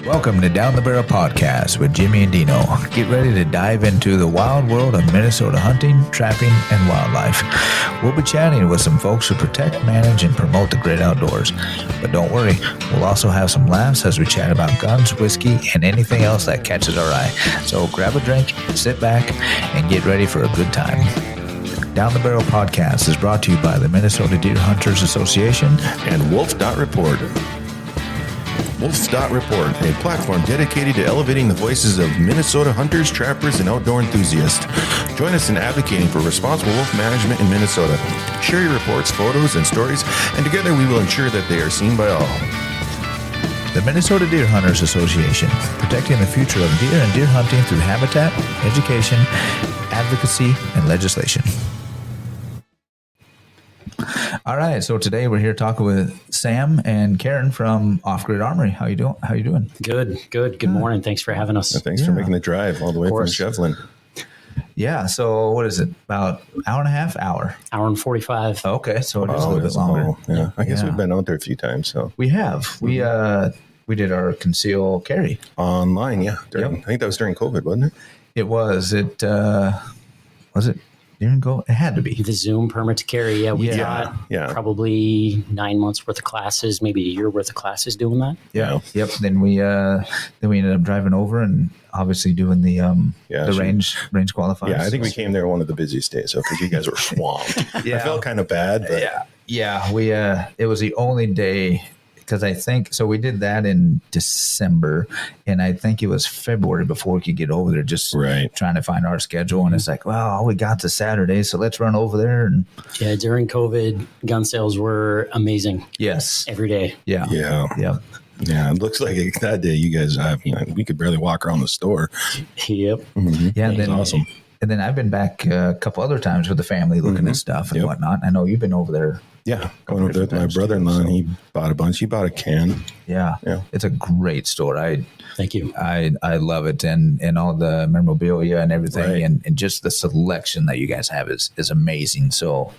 Welcome to Down the Barrel Podcast with Jimmy and Dino. Get ready to dive into the wild world of Minnesota hunting, trapping, and wildlife. We'll be chatting with some folks who protect, manage, and promote the great outdoors. But don't worry, we'll also have some laughs as we chat about guns, whiskey, and anything else that catches our eye. So grab a drink, sit back, and get ready for a good time. Down the Barrel Podcast is brought to you by the Minnesota Deer Hunters Association and wolf.report. Wolf.report, a platform dedicated to elevating the voices of Minnesota hunters, trappers, and outdoor enthusiasts. Join us in advocating for responsible wolf management in Minnesota. Share your reports, photos, and stories, and together we will ensure that they are seen by all. The Minnesota Deer Hunters Association, protecting the future of deer and deer hunting through habitat, education, advocacy, and legislation. All right, so today we're here talking with Sam and Caren from Off Grid Armory. How you doing? Good morning. Thanks for having us. Thanks for making the drive all the way from Shevlin. Yeah, so what is it? About hour and a half? Hour and 45. Okay, so it is a little bit longer. Yeah, I guess we've been out there a few times. So we have. We did our conceal carry online. Yeah, I think that was during COVID, wasn't it? It was. Was it? Didn't go. It had to be the Zoom permit to carry. Yeah, we got probably 9 months worth of classes, maybe a year worth of classes doing that. Yeah. Yep. Then we ended up driving over and obviously doing the range qualifiers. Yeah, I think we came there one of the busiest days, so because you guys were swamped. I felt kind of bad, but we it was the only day. Because I think, so we did that in December, and I think it was February before we could get over there, just trying to find our schedule. And it's like, well, we got to Saturday, so let's run over there. And during COVID, gun sales were amazing. Yes. Every day. Yeah. Yeah, it looks like that day you guys, we could barely walk around the store. Yep. Mm-hmm. Yeah, that was awesome. And then I've been back a couple other times with the family looking at stuff and whatnot. I know you've been over there. Yeah, going over there with my brother-in-law, and he bought a bunch. He bought a can. Yeah. It's a great store. Thank you. I love it, and all the memorabilia and everything, and just the selection that you guys have is amazing. So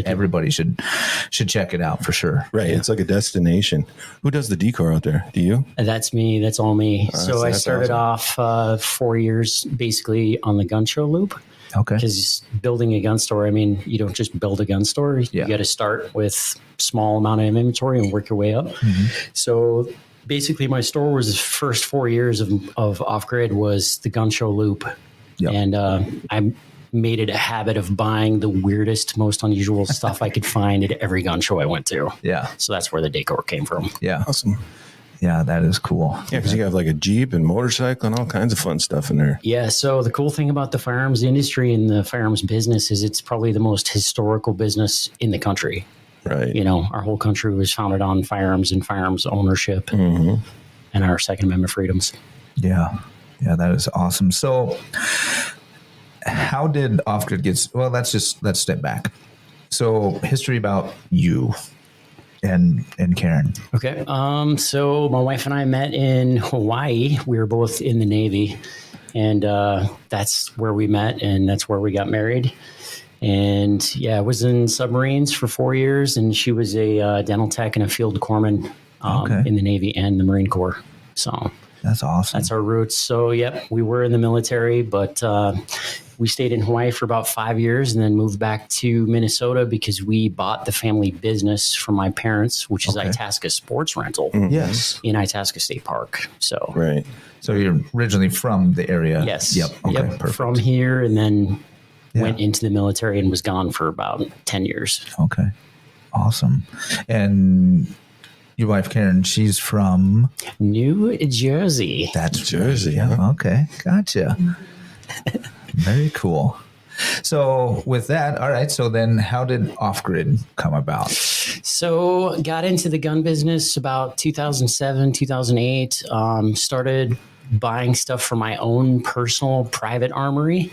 everybody should check it out for sure. Right, it's like a destination. Who does the decor out there? Do you? That's me. That's all me. So I started off 4 years basically on the gun show loop. Okay. Because building a gun store, I mean, you don't just build a gun store. You got to start with small amount of inventory and work your way up. Mm-hmm. So basically my store was the first 4 years of Off Grid was the gun show loop. Yep. And I made it a habit of buying the weirdest, most unusual stuff I could find at every gun show I went to. Yeah. So that's where the decor came from. Yeah. Awesome. Yeah, that is cool. Yeah, because you have like a Jeep and motorcycle and all kinds of fun stuff in there. Yeah, so the cool thing about the firearms industry and the firearms business is it's probably the most historical business in the country. Right. You know, our whole country was founded on firearms and firearms ownership and our Second Amendment freedoms. Yeah. Yeah, that is awesome. So how did Off Grid get... Well, let's step back. So history about you and Caren. Okay. So my wife and I met in Hawaii. We were both in the Navy, and that's where we met, and that's where we got married. And I was in submarines for 4 years, and she was a dental tech and a field corpsman in the Navy and the Marine Corps. So that's awesome. That's our roots. So we were in the military, but we stayed in Hawaii for about 5 years and then moved back to Minnesota because we bought the family business from my parents, which is Itasca Sports Rental. Yes. In Itasca State Park. So So you're originally from the area? Yes. Yep. Okay, perfect. From here, and then went into the military and was gone for about 10 years. Okay. Awesome. And your wife, Caren, she's from? New Jersey. That's Jersey. Yeah. Okay. Gotcha. Very cool. So with that, all right. So then how did Off Grid come about? So got into the gun business about 2007, 2008. Started buying stuff for my own personal private armory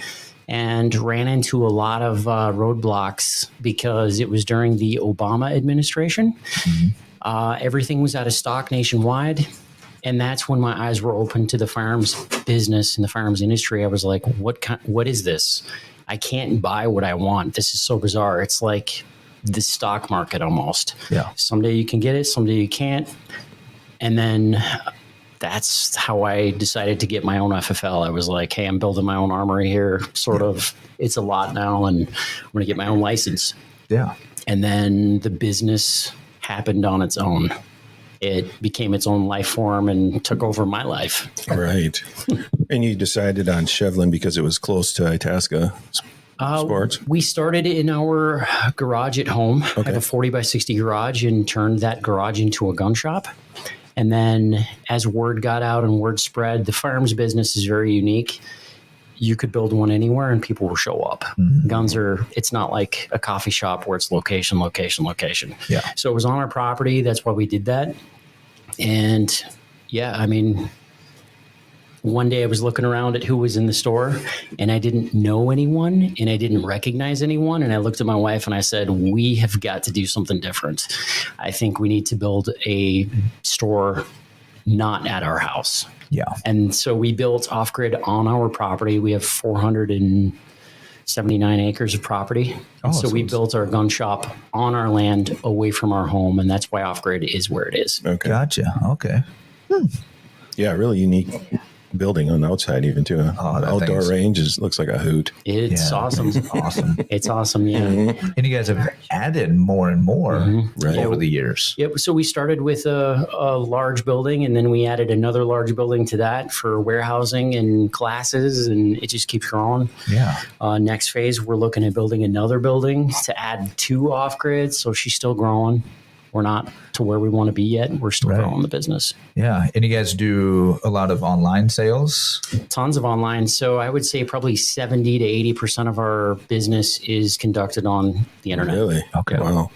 and ran into a lot of roadblocks because it was during the Obama administration. Mm-hmm. Everything was out of stock nationwide. And that's when my eyes were open to the firearms business and the firearms industry. I was like, what is this? I can't buy what I want. This is so bizarre. It's like the stock market almost. Yeah. Someday you can get it, someday you can't. And then that's how I decided to get my own FFL. I was like, hey, I'm building my own armory here. Sort of, it's a lot now, and I'm going to get my own license. Yeah. And then the business happened on its own. It became its own life form and took over my life. Right. And you decided on Shevlin because it was close to Itasca Sports? We started in our garage at home. I have a 40 by 60 garage and turned that garage into a gun shop. And then as word got out and word spread, the firearms business is very unique. You could build one anywhere and people will show up. Mm-hmm. Guns are, it's not like a coffee shop where it's location, location, location. Yeah. So it was on our property. That's why we did that. And yeah, I mean, one day I was looking around at who was in the store and I didn't know anyone and I didn't recognize anyone. And I looked at my wife and I said, we have got to do something different. I think we need to build a store not at our house. Yeah. And so we built Off Grid on our property. We have 479 acres of property. Oh, so we built our gun shop on our land away from our home. And that's why Off Grid is where it is. Okay. Gotcha. Okay. Yeah, really unique building on the outside even too. Oh, that outdoor thing's- range looks like a hoot. It's awesome. It's awesome. It's awesome. Yeah. Mm-hmm. And you guys have added more and more Right. over the years. Yep. So we started with a large building and then we added another large building to that for warehousing and classes, and it just keeps growing. Yeah. Next phase, we're looking at building another building to add to Off Grid. So she's still growing. We're not to where we want to be yet. We're still Right. growing the business. Yeah. And you guys do a lot of online sales? Tons of online. So I would say probably 70 to 80% of our business is conducted on the internet. Really? Okay. Wow.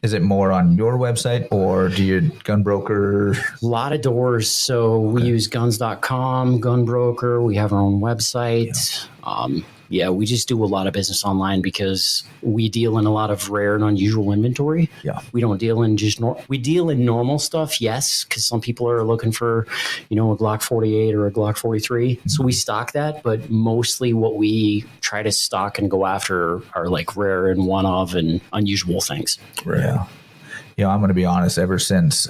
Is it more on your website or do you gun broker? A lot of doors. So we use guns.com, gun broker. We have our own website. We just do a lot of business online because we deal in a lot of rare and unusual inventory. Yeah. We don't deal in just we deal in normal stuff, yes, because some people are looking for, a Glock 48 or a Glock 43. Mm-hmm. So we stock that, but mostly what we try to stock and go after are like rare and one of and unusual things. Right. Yeah. I'm going to be honest, ever since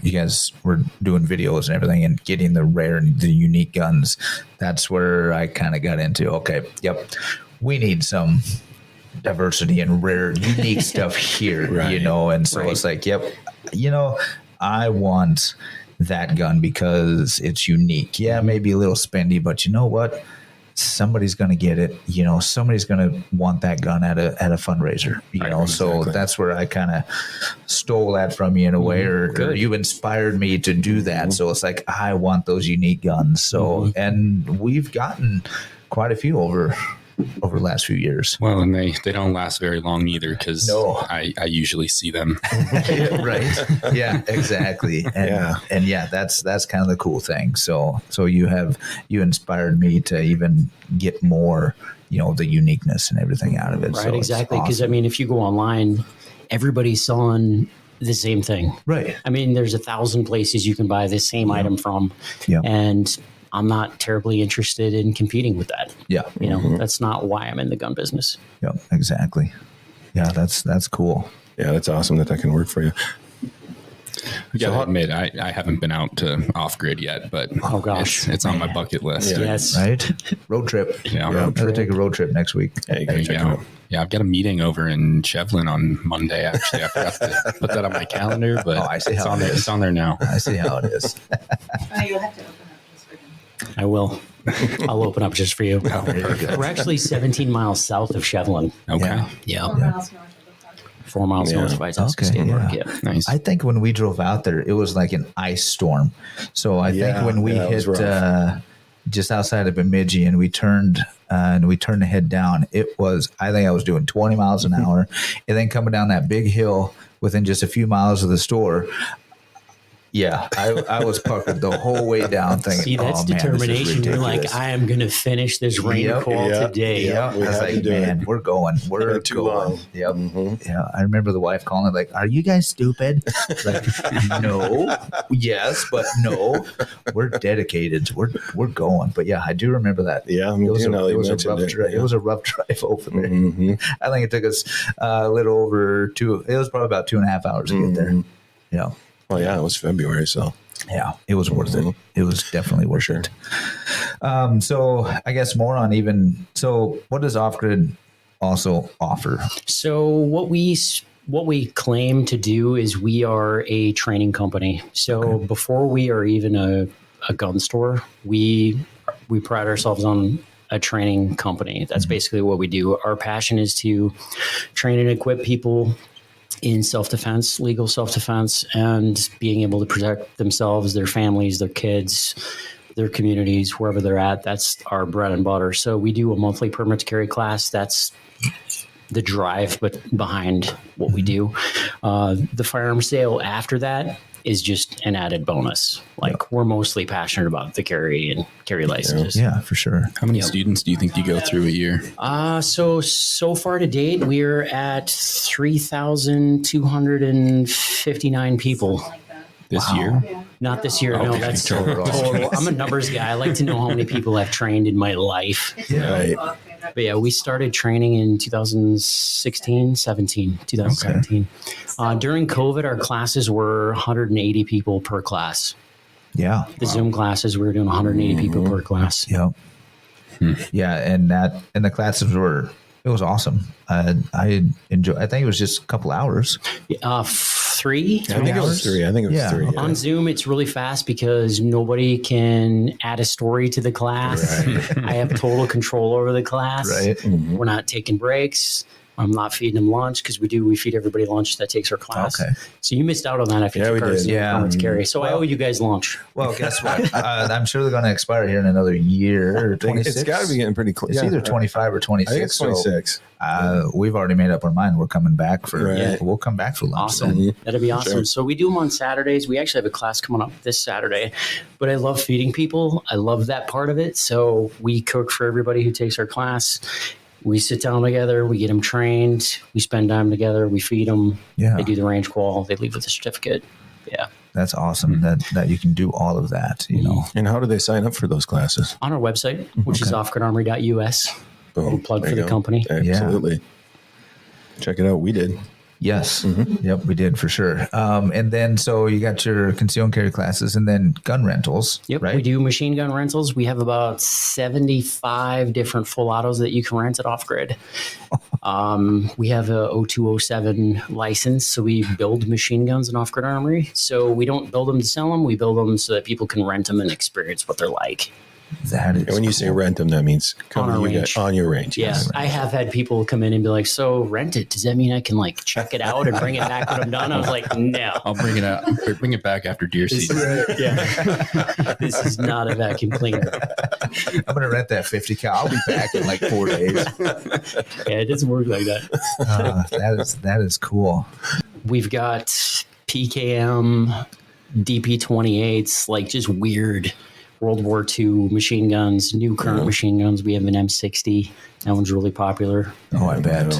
you guys were doing videos and everything and getting the rare and the unique guns, that's where I kind of got into, we need some diversity and rare, unique stuff here, Right. And so it's like, I want that gun because it's unique. Yeah, maybe a little spendy, but you know what? Somebody's going to get it. Somebody's going to want that gun at a fundraiser. So exactly. that's where I kind of stole that from you in a way, or you inspired me to do that. So it's like I want those unique guns. So and we've gotten quite a few over the last few years. Well, and they don't last very long either because I usually see them. Right. Yeah, exactly. And that's kind of the cool thing. So you inspired me to even get more, the uniqueness and everything out of it. Right, So exactly. it's Because awesome. if you go online, everybody's selling the same thing. Right. There's 1,000 places you can buy the same item from. Yeah. And I'm not terribly interested in competing with that. Yeah. That's not why I'm in the gun business. Yeah, exactly. Yeah, that's cool. Yeah, that's awesome that can work for you. I gotta admit, I haven't been out to Off Grid yet, but Oh, gosh. it's on my bucket list. Yeah. Yes. Right? Road trip. Yeah. I'm going to take a road trip next week. Yeah, you There gotta you check it go. out. Yeah, I've got a meeting over in Shevlin on Monday. Actually, I forgot to put that on my calendar, but I see it's how on it there. is. It's on there now. I see how it is. You'll have to open up this freaking. I will. I'll open up just for you. There you go. We're actually 17 miles south of Shevlin. Okay, Yeah. Yeah. 4 miles north of the park. 4 miles Yeah. north of Itasca Okay, State Park. yeah. Yeah. nice. I think when we drove out there, it was like an ice storm. So I think when we it was hit rough. just outside of Bemidji and we turned the head down, I think I was doing 20 miles an hour. And then coming down that big hill within just a few miles of the store. Yeah, I was puckered the whole way down thinking, See, that's oh, man, determination. You're like, ridiculous. I am going to finish this rain call today. Yeah, I we was have to like, do man, it. we're going. We're Too going. long. Yep. Yeah. I remember the wife calling it like, are you guys stupid? Like, no. Yes, but no. We're dedicated. We're going. But yeah, I do remember that. Yeah, me It was, too, now that it you was a mentioned rough it, drive. yeah. It was a rough drive over there. Mhm. I think it took us a little over it was probably about 2.5 hours to get there. Yeah. Well, yeah, it was February, so Yeah, it was worth it. It was definitely worth it. So I guess more on what does Off Grid also offer? So what we claim to do is we are a training company. So before we are even a gun store, we pride ourselves on a training company. That's basically what we do. Our passion is to train and equip people in self-defense, legal self-defense, and being able to protect themselves, their families, their kids, their communities, wherever they're at. That's our bread and butter. So we do a monthly permit to carry class. That's the drive behind what we do. The firearm sale after that is just an added bonus. Like we're mostly passionate about the carry licenses. Yeah, for sure. How many students do you think you go through a year? So far to date, we're at 3,259 people. This year? Not this year. No, that's total. I'm a numbers guy. I like to know how many people I've trained in my life. Right. But yeah, we started training in 2017. During COVID, our classes were 180 people per class. Yeah. The Zoom classes, we were doing 180 people per class. Yeah. Yeah, and the classes it was awesome. I enjoyed. I think it was just a couple hours. 3. I think it was 3. Yeah. On Zoom, it's really fast because nobody can add a story to the class. Right. I have total control over the class. Right. Mm-hmm. We're not taking breaks. I'm not feeding them lunch because we feed everybody lunch that takes our class. Okay. So you missed out on that if you Yeah, took we our did. Zoom Yeah. permits carry. So I owe you guys lunch. Well, guess what? I'm sure they're going to expire here in another year or 26. It's got to be getting pretty close. It's either 25 or 26. I think it's 26. So, we've already made up our mind. We're coming back Right. We'll come back for lunch. Awesome. then. That'd be awesome. Sure. So we do them on Saturdays. We actually have a class coming up this Saturday, but I love feeding people. I love that part of it. So we cook for everybody who takes our class. We sit down together. We get them trained. We spend time together. We feed them. Yeah. They do the range qual. They leave with a certificate. Yeah. That's awesome that you can do all of that, you know. And how do they sign up for those classes? On our website, which is offgridarmory.us. Boom. Plug There for you the go. company. Absolutely. Check it out. We did. Yes. Yep, we did for sure. And then so you got your conceal and carry classes and then gun rentals, Yep, right? we do machine gun rentals. We have about 75 different full autos that you can rent at Off Grid. We have a 0207 license, so we build machine guns in Off Grid Armory. So we don't build them to sell them. We build them so that people can rent them and experience what they're like. That is And when you say rent them, that means come On our to you range. guys on your range. Yeah, Yes. I have had people come in and be like, "So rent it? Does that mean I can like check it out and bring it back when I'm done?" I was like, "No, I'll bring it out. Bring it back after deer season. yeah, this is not a vacuum cleaner." I'm going to rent that 50 cal. I'll be back in like 4 days. Yeah, it doesn't work like that. That is cool. We've got PKM, DP-28s, like just weird World War II machine guns, new current machine guns. We have an M60. That one's really popular. Oh, I bet.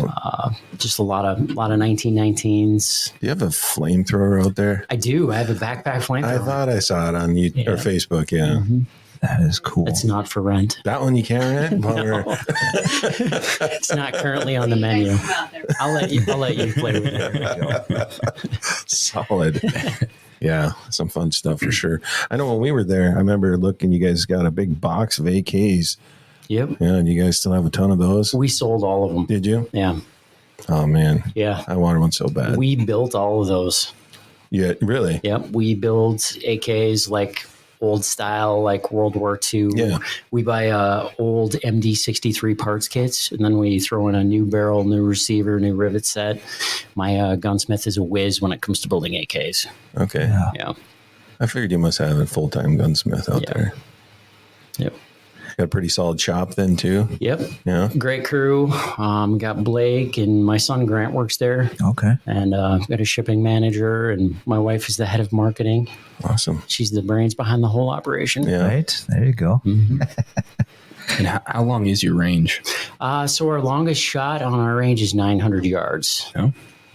Just a lot of 1919s. Do you have a flamethrower out there? I do. I have a backpack I flamethrower. thought I saw it on you or Facebook. Yeah. That is cool. It's not for rent. That one you can't rent? While we're- It's not currently on the menu. I'll let you play with it. Solid. Yeah, some fun stuff for sure. I know when we were there, I remember looking, you guys got a big box of AKs. Yep. Yeah, and you guys still have a ton of those? We sold all of them. Did you? Yeah. Oh, man. Yeah. I wanted one so bad. We built all of those. Yeah, really? Yep. We build AKs like old style, like World War II. Yeah. We buy old MD63 parts kits, and then we throw in a new barrel, new receiver, new rivet set. My gunsmith is a whiz when it comes to building AKs. Okay. Yeah. I figured you must have a full-time gunsmith out Yeah. there. Yep. Got a pretty solid shop then, too? Yep. Yeah. Great crew. Got Blake, and my son Grant works there. Okay. And got a shipping manager, and my wife is the head of marketing. Awesome. She's the brains behind the whole operation. Yeah. Right. There you go. And how long is your range? So our longest shot on our range is 900 yards. No?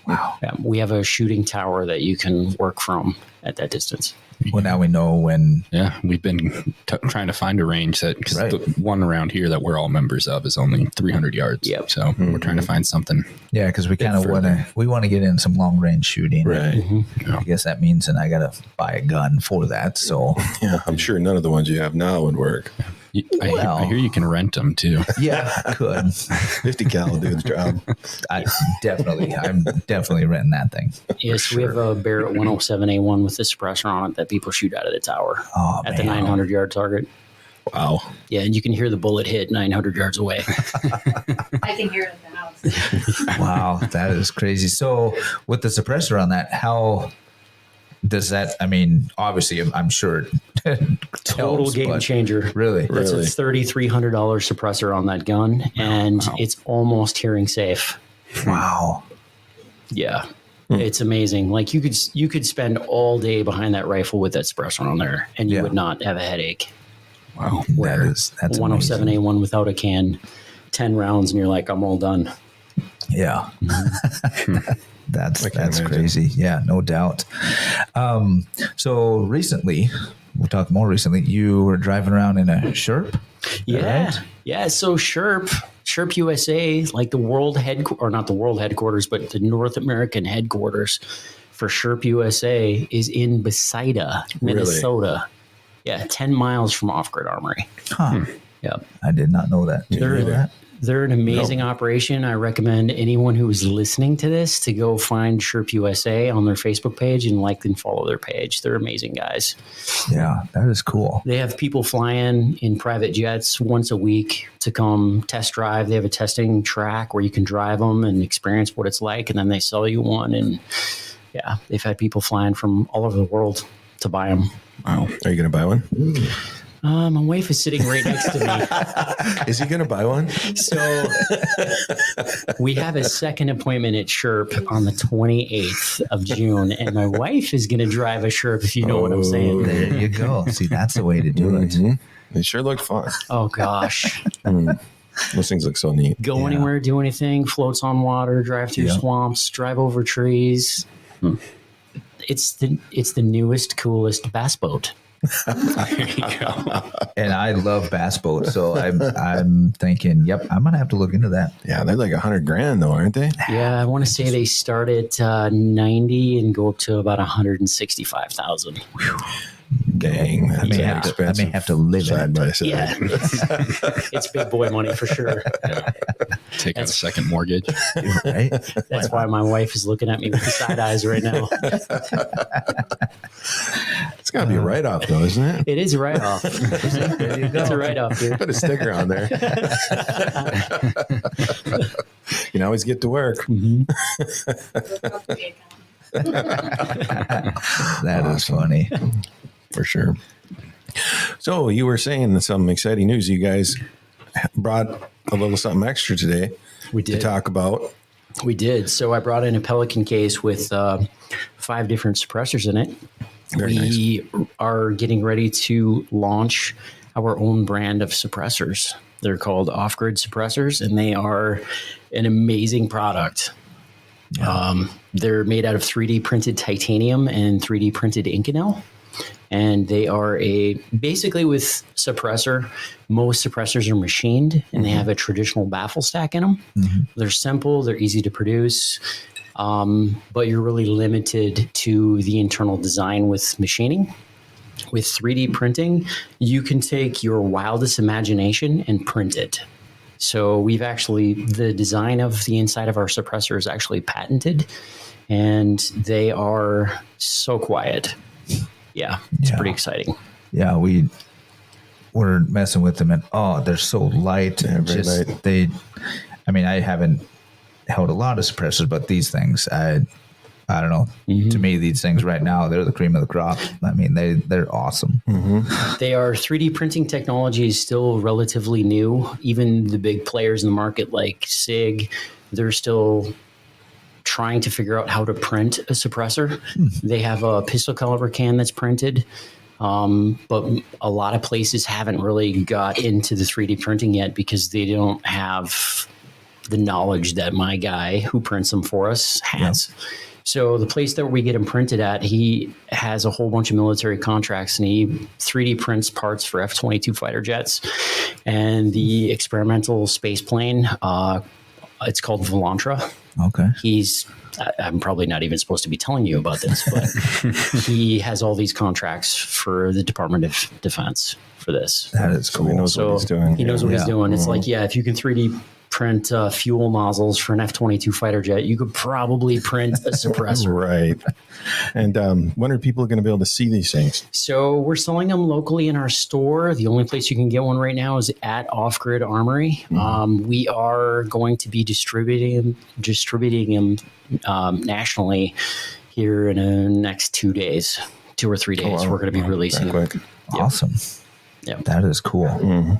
Wow. Yeah, we have a shooting tower that you can work from at that distance. Well, now we know when. Yeah, we've been trying to find a range that, because Right. the one around here that we're all members of is only 300 yards. Yep. So we're trying to find something. Yeah, because we kind of want to get in some long range shooting. Right. I guess that means, and I got to buy a gun for that. So Yeah, I'm sure none of the ones you have now would work. I hear you can rent them too. yeah, I could. 50 cal will do the job. I'm definitely renting that thing. Yes, we have a Barrett 107A1 with the suppressor on it that people shoot out of the tower at the 900 yard target. Wow. Yeah, and you can hear the bullet hit 900 yards away. I can hear it at the house. Wow, that is crazy. So with the suppressor on that, how does that? I mean, obviously, I'm sure it Total helps, game but changer. Really, That's a $3,300 suppressor on that gun, and it's almost hearing safe. wow. Yeah. It's amazing. Like you could spend all day behind that rifle with that suppressor on there, and you Yeah. would not have a headache. Wow, that's 107A1 without a can, 10 rounds, and you're like, I'm all done. Yeah. That's imagine. crazy. Yeah, no doubt. So recently, we'll talk more recently, you were driving around in a Sherp? Yeah. Right? Yeah. So Sherp USA, like the world headquarters, or not the world headquarters, but the North American headquarters for Sherp USA is in Besida, Minnesota. Yeah. 10 miles from Off Grid Armory. Huh. Yep. I did not know that. Did you know that? They're an amazing operation. I recommend anyone who is listening to this to go find Sherp USA on their Facebook page and like and follow their page. They're amazing guys. Yeah, that is cool. They have people flying in private jets once a week to come test drive. They have a testing track where you can drive them and experience what it's like, and then they sell you one. And yeah, they've had people flying from all over the world to buy them. Wow. Are you going to buy one? My wife is sitting right next to me. Is he going to buy one? So we have a second appointment at Sherp on the 28th of June, and my wife is going to drive a Sherp, if you know what I'm saying. There you go. See, that's the way to do it. It sure looked fun. Oh, gosh. Those things look so neat. Go anywhere, do anything, floats on water, drive through swamps, drive over trees. It's the newest, coolest bass boat. There you go. And I love bass boats, so I'm thinking, yep, I'm gonna have to look into that. Yeah, they're like $100,000 though, aren't they? Yeah, I want to say they start at 90 and go up to about 165,000. Dang, I may have to live side in by it. side. Yeah, it's big boy money for sure. Take out a second mortgage. Right? That's why my wife is looking at me with the side eyes right now. It's got to be a write-off though, isn't it? It is a write-off. There you go. It's a write-off, dude. Put a sticker on there. You can always get to work. That is funny. For sure. So you were saying some exciting news. You guys brought a little something extra today We to did. talk about. We did. So I brought in a Pelican case with 5 different suppressors in it. Very nice. We are getting ready to launch our own brand of suppressors. They're called Off Grid Suppressors, and they are an amazing product. They're made out of 3D printed titanium and 3D printed Inconel. And they are basically with suppressor, most suppressors are machined and they have a traditional baffle stack in them. They're simple, they're easy to produce, but you're really limited to the internal design with machining. With 3D printing, you can take your wildest imagination and print it. So the design of the inside of our suppressor is actually patented, and they are so quiet. Yeah, it's pretty exciting. Yeah, we were messing with them, and they're so light. Yeah, very light. I haven't held a lot of suppressors, but these things, I don't know. To me, these things right now, they're the cream of the crop. I mean, they're awesome. They are 3D printing technology is still relatively new. Even the big players in the market like SIG, they're still trying to figure out how to print a suppressor. They have a pistol caliber can that's printed, but a lot of places haven't really got into the 3D printing yet because they don't have the knowledge that my guy who prints them for us has. So the place that we get them printed at, he has a whole bunch of military contracts, and he 3D prints parts for F-22 fighter jets and the experimental space plane. It's called Volantra. Okay. I'm probably not even supposed to be telling you about this, but he has all these contracts for the Department of Defense for this. That is cool. He knows what he's doing. He knows what he's doing. It's like, if you can 3D print fuel nozzles for an F-22 fighter jet, you could probably print a suppressor. Right. And when are people going to be able to see these things? So we're selling them locally in our store. The only place you can get one right now is at Off Grid Armory. We are going to be distributing them nationally here in the next 2 days, 2 or 3 days. We're going to be releasing them. Quick. Awesome. Yep. That is cool.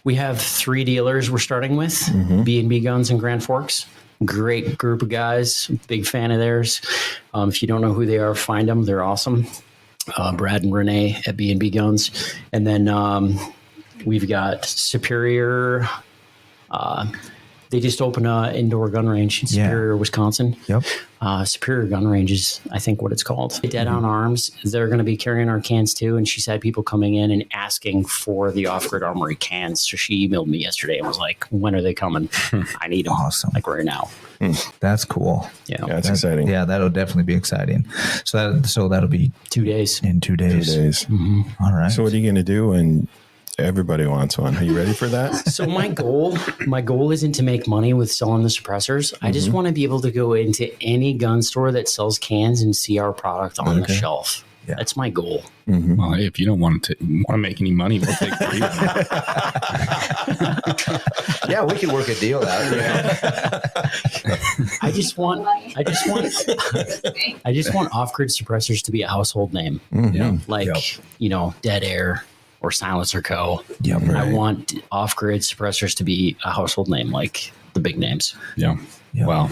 We have 3 dealers we're starting with, B&B Guns in Grand Forks. Great group of guys. Big fan of theirs. If you don't know who they are, find them. They're awesome. Brad and Renee at B&B Guns. And then we've got Superior. They just opened an indoor gun range in Superior, Wisconsin. Yep. Superior Gun Range is, I think, what it's called. Dead on Arms. They're going to be carrying our cans too. And she's had people coming in and asking for the Off Grid Armory cans. So she emailed me yesterday and was like, when are they coming? I need them. Awesome. Like right now. That's cool. Yeah. That's exciting. Yeah, that'll definitely be exciting. So that'll be 2 days. in 2 days. 2 days. All right. So what are you going to do when everybody wants one? Are you ready for that? So my goal isn't to make money with selling the suppressors. I just want to be able to go into any gun store that sells cans and see our product on the shelf. Yeah. That's my goal. Well, hey, if you don't want to make any money, we'll take it. Yeah, we can work a deal out. I just want Off Grid Suppressors to be a household name. Like, Dead Air or Silencer Co. Yep. I want Off Grid Suppressors to be a household name, like the big names. Yeah. Yeah. Well,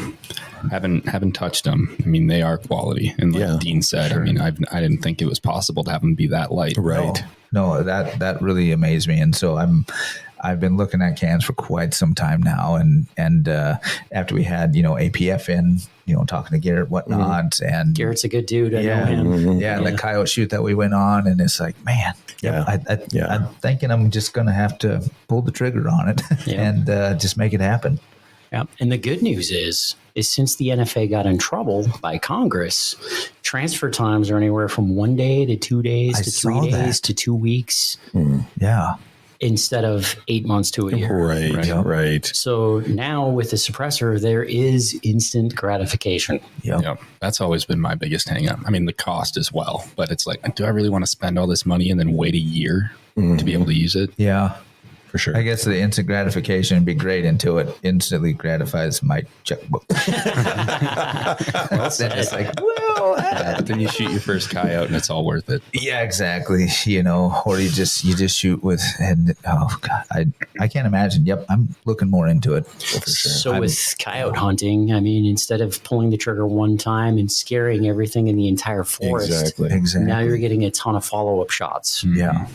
haven't touched them. I mean, they are quality, and like Dean said, I mean, I didn't think it was possible to have them be that light. Right. No, that really amazed me, and so I've been looking at cans for quite some time now, and after we had APF in, talking to Garrett, whatnot, and Garrett's a good dude. I know him. The coyote shoot that we went on, and it's like, man, I'm thinking I'm just gonna have to pull the trigger on it and just make it happen. Yeah. And the good news is since the NFA got in trouble by Congress, transfer times are anywhere from 1 day to 2 days to 3 days to 2 weeks. Yeah. Instead of 8 months to a year. Right. So now with the suppressor, there is instant gratification. Yep. That's always been my biggest hang up. I mean, the cost as well, but it's like, do I really want to spend all this money and then wait a year to be able to use it? Yeah. For sure. I guess the instant gratification would be great until it instantly gratifies my checkbook. Well said. It's like, But then you shoot your first coyote and it's all worth it. yeah, exactly. Or you just shoot with, and oh God, I can't imagine. Yep, I'm looking more into it for sure. So with coyote hunting, I mean, instead of pulling the trigger one time and scaring everything in the entire forest, Exactly. now you're getting a ton of follow-up shots. Yeah.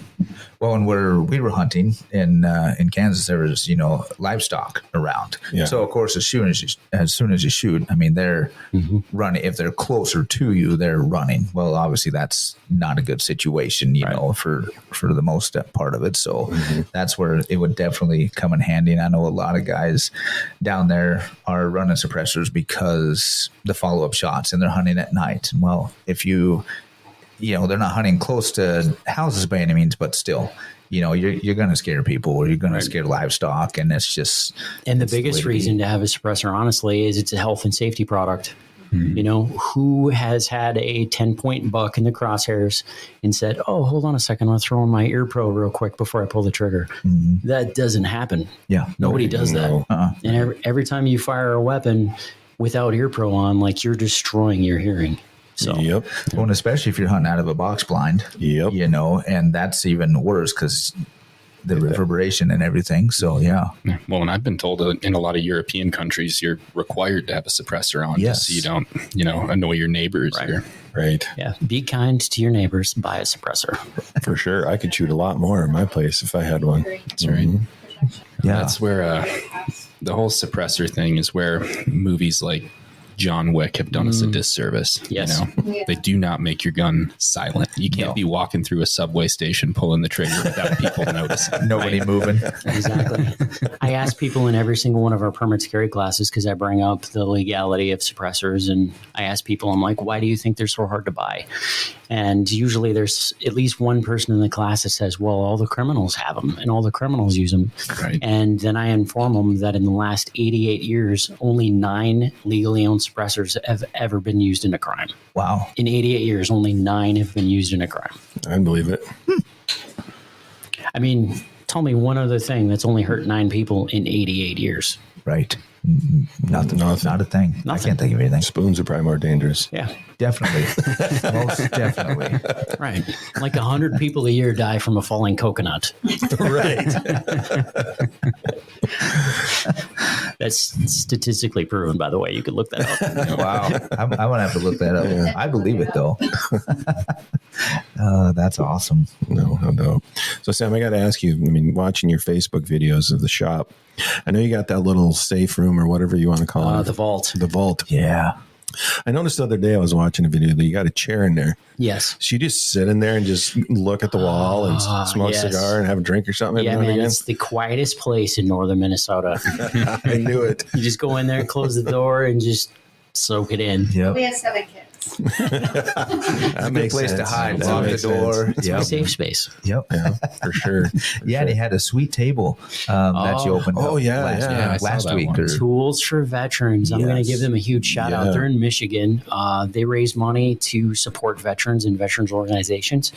Well, and we were hunting in Kansas, there was livestock around. Yeah. So of course, as soon as you shoot, I mean, they're running. If they're closer to you, they're running. Well, obviously, that's not a good situation, for the most part of it. So that's where it would definitely come in handy. And I know a lot of guys down there are running suppressors because the follow up shots, and they're hunting at night. Well, if they're not hunting close to houses by any means, but still, you're going to scare people, or you're going to scare livestock, and it's just. And the biggest reason to have a suppressor, honestly, is it's a health and safety product. Who has had a 10-point buck in the crosshairs and said, "Oh, hold on a second, I'm going to throw in my ear pro real quick before I pull the trigger." That doesn't happen. Yeah, nobody does that. And every time you fire a weapon without ear pro on, like, you're destroying your hearing. So, Well, and especially if you're hunting out of a box blind, and that's even worse because the reverberation and everything. So, Well, and I've been told that in a lot of European countries, you're required to have a suppressor on just so you don't, annoy your neighbors. Right. Yeah. Be kind to your neighbors. Buy a suppressor. For sure. I could shoot a lot more in my place if I had one. That's right. Yeah. That's where the whole suppressor thing is where movies like John Wick have done us a disservice. Yes. You know? Yeah. They do not make your gun silent. You can't be walking through a subway station pulling the trigger without people noticing. Nobody moving. Exactly. I ask people in every single one of our permit carry classes, because I bring up the legality of suppressors, and I ask people, I'm like, why do you think they're so hard to buy? And usually there's at least one person in the class that says, well, all the criminals have them and all the criminals use them. Right. And then I inform them that in the last 88 years, only 9 legally owned suppressors have ever been used in a crime. Wow. In 88 years, only 9 have been used in a crime. I believe it. I mean, tell me one other thing that's only hurt 9 people in 88 years. Right. Nothing. Not a thing. I can't think of anything. Spoons are probably more dangerous. Yeah. Definitely. Most definitely. Right. Like 100 people a year die from a falling coconut. Right. That's statistically proven, by the way. You could look that up. Wow. I'm going to have to look that up. I believe it, though. That's awesome. No. So, Sam, I got to ask you, I mean, watching your Facebook videos of the shop, I know you got that little safe room or whatever you want to call it. The vault. The vault. Yeah. I noticed the other day I was watching a video that you got a chair in there. Yes. So you just sit in there and just look at the wall and smoke yes. a cigar and have a drink or something. Yeah, every now and man, again? it's the quietest place in northern Minnesota. I knew it. You just go in there, close the door, and just soak it in. Yep. We have 7 kids. That Good makes place to sense. hide. That Lock the makes door. sense. It's my Yep. safe space. Yep. Yeah, for sure. Yeah, and he had a sweet table that you opened up Oh, yeah, last, yeah. I saw last that week. one. Or, Tools for Veterans. I'm going to Yes. give them a huge shout out. Yeah. They're in Michigan. They raise money to support veterans and veterans organizations.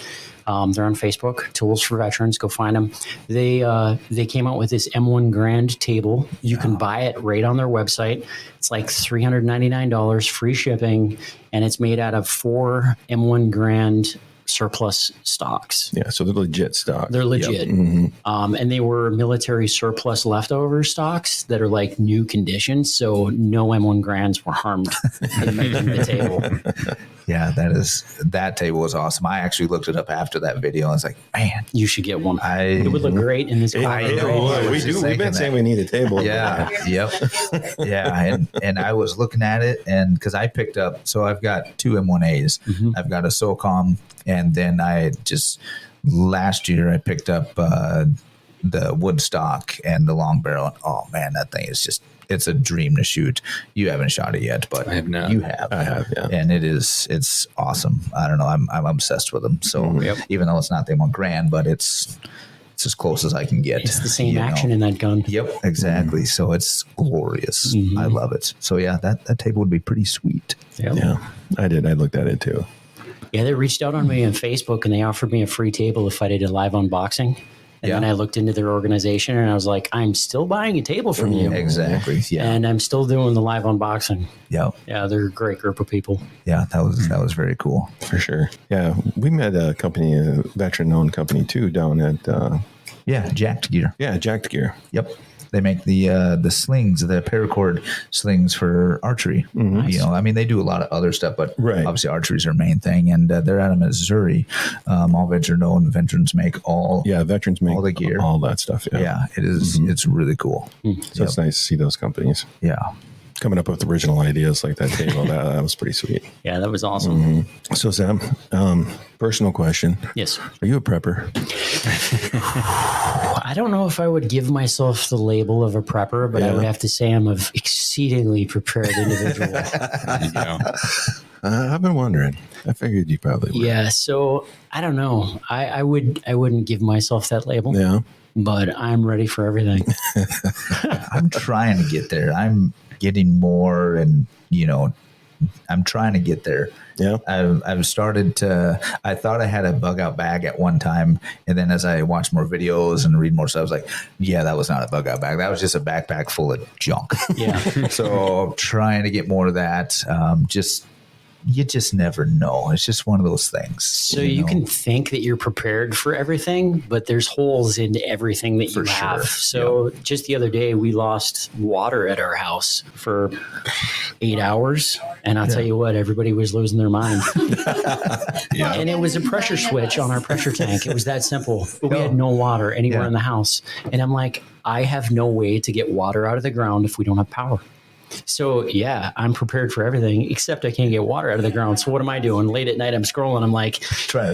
They're on Facebook. Tools for Veterans. Go find them. They came out with this M1 Grand table. You can buy it right on their website. It's like $399, free shipping, and it's made out of 4 M1 Grand surplus stocks. Yeah, so they're legit stock. They're legit. And they were military surplus leftover stocks that are like new conditions. So no M1 Grands were harmed in making the table. yeah, that table was awesome. I actually looked it up after that video. I was like, man, You should get one. It would look great in this. I corner. know. I we was do. just We've thinking been saying that. we need a table. Yeah. Yep. Yeah, and I was looking at it, and because I picked up, so I've got 2 M1As. I've got a SOCOM, and then I just last year I picked up the wood stock and the long barrel. And, oh man, that thing is it's a dream to shoot. You haven't shot it yet, but I have not. you have. I have, yeah. And it's awesome. I don't know. I'm obsessed with them. So even though it's not the $1 grand, but it's as close as I can get. It's the same you know. action in that gun. Yep, exactly. So it's glorious. I love it. So yeah, that table would be pretty sweet. Yep. Yeah, I did. I looked at it too. Yeah, they reached out on me on Facebook and they offered me a free table if I did a live unboxing. And then I looked into their organization and I was like, I'm still buying a table from you. Exactly. Yeah. And I'm still doing the live unboxing. Yeah. Yeah, they're a great group of people. Yeah. That was very cool. For sure. Yeah, we met a company, a veteran-owned company too, down at Jacked gear. Jacked Gear. Yep. They make the slings, the paracord slings for archery. You know, I mean, they do a lot of other stuff, but obviously archery is their main thing. And they're out of Missouri. All veteran-owned. Veterans make all. Yeah, veterans make all the gear, all that stuff. Yeah, Yeah, it is. It's really cool. So it's nice to see those companies Yeah. coming up with original ideas like that table. that was pretty sweet. Yeah, that was awesome. So Sam, personal question: Yes. Are you a prepper? I don't know if I would give myself the label of a prepper, but I would have to say I'm an exceedingly prepared individual. There you go. I've been wondering. I figured you probably would. Yeah, so I don't know. I wouldn't give myself that label. Yeah. But I'm ready for everything. I'm trying to get there. I'm getting more, and I'm trying to get there. Yeah. I've started to. I thought I had a bug out bag at one time, and then as I watched more videos and read more stuff, I was like, "Yeah, that was not a bug out bag. That was just a backpack full of junk." Yeah. So trying to get more of that. Just you just never know. It's just one of those things. So you can think that you're prepared for everything, but there's holes in everything that you have. So just the other day, we lost water at our house for 8 hours. And I'll tell you what, everybody was losing their mind. And it was a pressure switch on our pressure tank. It was that simple. But we had no water anywhere in the house. And I'm like, I have no way to get water out of the ground if we don't have power. So yeah, I'm prepared for everything except I can't get water out of the ground. So what am I doing? Late at night, I'm scrolling. I'm like,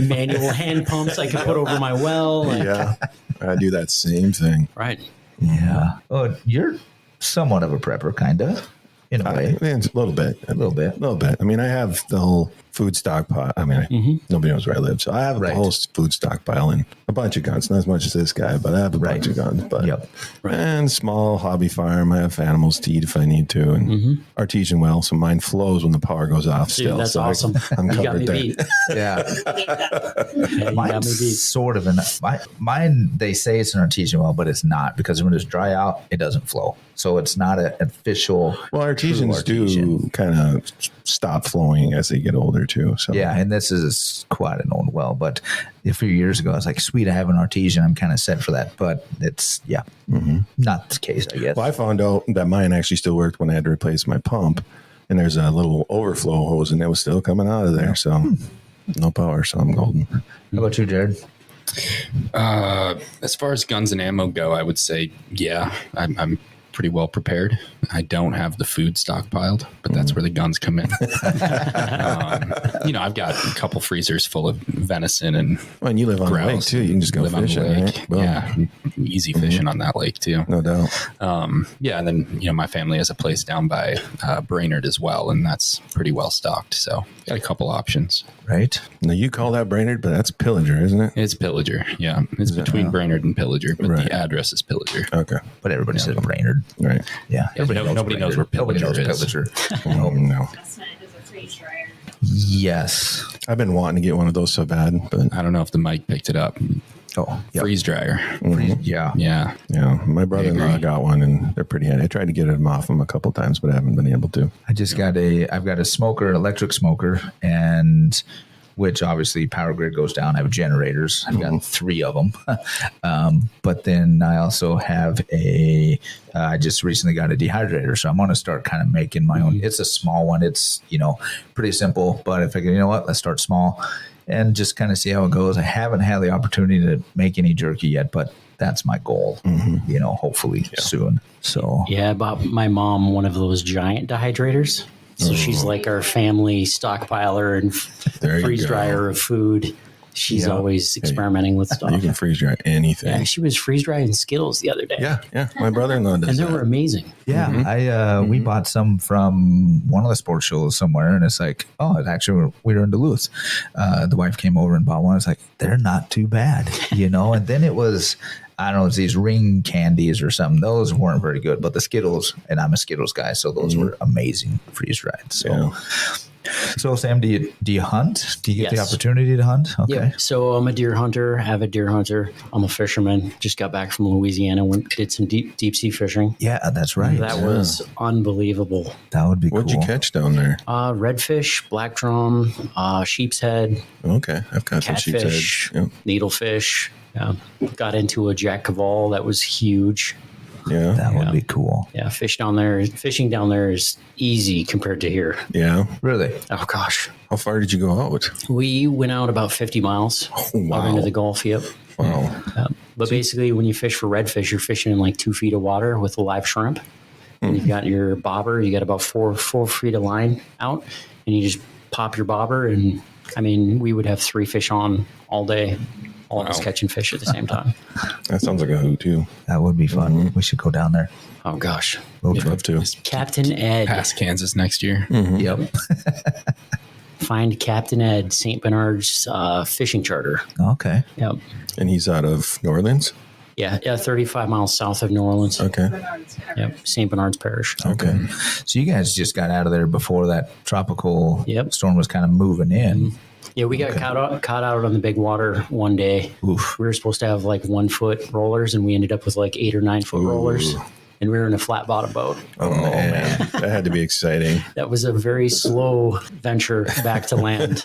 manual hand pumps I can put over my well. Yeah, I do that same thing. Right. Yeah. Oh, you're somewhat of a prepper, kind of, in a way. A little bit. A little bit. I mean, I have the whole food stockpile. I mean, nobody knows where I live, so I have the whole food stockpile and a bunch of guns. Not as much as this guy, but I have a bunch of guns. But and small hobby farm. I have animals to eat if I need to, and artesian well, so mine flows when the power goes off. Dude, still, that's so awesome. I'm You got covered me there. beat. Yeah. Mine's sort of mine. They say it's an artesian well, but it's not, because when it's dry out, it doesn't flow. So it's not an official. Well, artesians do kind of stop flowing as they get older too. So yeah, and this is quite an old well, but a few years ago, I was like, sweet, I have an artesian. I'm kind of set for that, but it's not the case, I guess. Well, I found out that mine actually still worked when I had to replace my pump, and there's a little overflow hose, and it was still coming out of there. So no power, so I'm golden. How about you, Jared? As far as guns and ammo go, I would say, I'm pretty well prepared. I don't have the food stockpiled, but that's where the guns come in. I've got a couple freezers full of venison and Well, and you live on the lake too. You can just go live on the fishing, lake. right? Boom. Yeah, easy fishing on that lake too. No doubt. And then my family has a place down by Brainerd as well, and that's pretty well stocked. So got a couple options. Right? Now you call that Brainerd, but that's Pillager, isn't it? It's Pillager. Yeah, it's between Brainerd and Pillager, but the address is Pillager. Okay. But everybody says Brainerd. Right. Yeah. Nobody knows where Nobody knows Pillager is. Pillager. Oh, no. That's not as a freeze dryer. Yes. I've been wanting to get one of those so bad, but I don't know if the mic picked it up. Oh, yep. Freeze dryer. Yeah. Yeah. yeah, my brother-in-law got one, and they're pretty handy. I tried to get them off him a couple times, but I haven't been able to. I've got a smoker, an electric smoker, and which obviously power grid goes down. I have generators. I've got 3 of them. But then I also have I just recently got a dehydrator. So I'm going to start kind of making my own. It's a small one. It's, pretty simple. But if I can, let's start small and just kind of see how it goes. I haven't had the opportunity to make any jerky yet, but that's my goal, hopefully soon. So Yeah, I bought my mom one of those giant dehydrators. So she's like our family stockpiler and freeze dryer of food. She's always experimenting with stuff. You can freeze dry anything. Yeah, she was freeze drying Skittles the other day. Yeah. My brother-in-law does And they that. were amazing. Yeah, we bought some from one of the sports shows somewhere, and it's like, we were in Duluth. The wife came over and bought one. It's like, they're not too bad, And then it was, I don't know, it's these ring candies or something. Those weren't very good, but the Skittles, and I'm a Skittles guy, so those were amazing freeze dried. So. So Sam, do you hunt? Do you get the opportunity to hunt? Okay. Yeah. So I'm a deer hunter, avid deer hunter. I'm a fisherman. Just got back from Louisiana. Did some deep sea fishing. Yeah, that's right. That was unbelievable. That would be What'd cool. you catch down there? Redfish, black drum, sheep's head, Okay. I've got some sheep's catfish, head. needlefish. Got into a jack cavall that was huge. Yeah. That would be cool. Yeah, fishing down there is easy compared to here. Yeah. Really? Oh gosh. How far did you go out? We went out about 50 miles out into the Gulf. Yep. Wow. But basically, when you fish for redfish, you're fishing in like 2 feet of water with a live shrimp. And you've got your bobber. You got about 4 feet of line out, and you just pop your bobber. And I mean, we would have 3 fish on all day, all of us catching fish at the same time. That sounds like a hoot too. That would be fun. We should go down there. Oh gosh. Would love to. Captain Ed. Past Kansas next year. Yep. Find Captain Ed, St. Bernard's fishing charter. Okay. Yep. And he's out of New Orleans? Yeah, 35 miles south of New Orleans. Okay. Yep, St. Bernard's Parish. Okay. So you guys just got out of there before that tropical storm was kind of moving in. Yeah, we got caught out on the big water one day. Oof. We were supposed to have like 1 foot rollers, and we ended up with like 8 or 9 foot rollers. and we were in a flat bottom boat. Oh, man. That had to be exciting. That was a very slow venture back to land.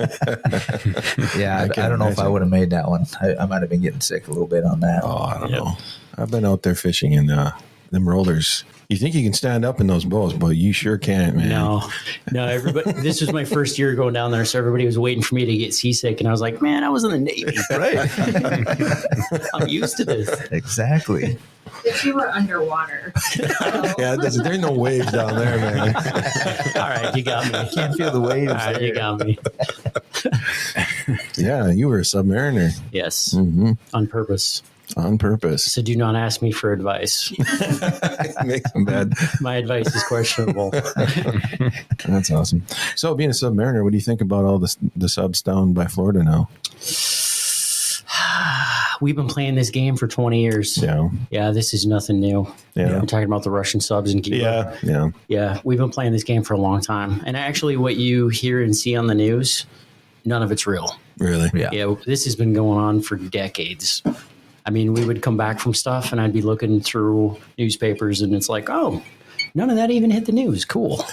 Yeah, I don't know if I would have made that one. I might have been getting sick a little bit on that. Oh, I don't know. I've been out there fishing in them rollers. You think you can stand up in those boats, but you sure can't, man. No, everybody. This was my first year going down there, so everybody was waiting for me to get seasick, and I was like, "Man, I was in the Navy, Right. I'm used to this." Exactly. If you were underwater. Yeah, there's no waves down there, man. All right, you got me. Can't feel the waves. All right, you got me. Yeah, you were a submariner. Yes, on purpose. On purpose. So do not ask me for advice. Make them bad. My advice is questionable. That's awesome. So, being a submariner, what do you think about all the subs down by Florida now? We've been playing this game for 20 years. Yeah, this is nothing new. Yeah. We're talking about the Russian subs and Cuba. Yeah, we've been playing this game for a long time. And actually, what you hear and see on the news, none of it's real. Really? Yeah, this has been going on for decades. I mean, we would come back from stuff and I'd be looking through newspapers and it's like, oh, none of that even hit the news. Cool.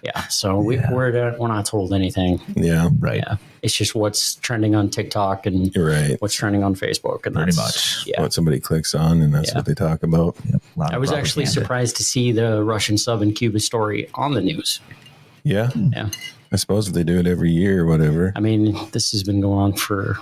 Yeah. So we're not told anything. Yeah. Right. Yeah. It's just what's trending on TikTok and what's trending on Facebook. And Pretty much. Yeah. What somebody clicks on, and that's what they talk about. Yep. I was actually surprised to see the Russian sub in Cuba story on the news. Yeah. Yeah. I suppose if they do it every year or whatever. I mean, this has been going on for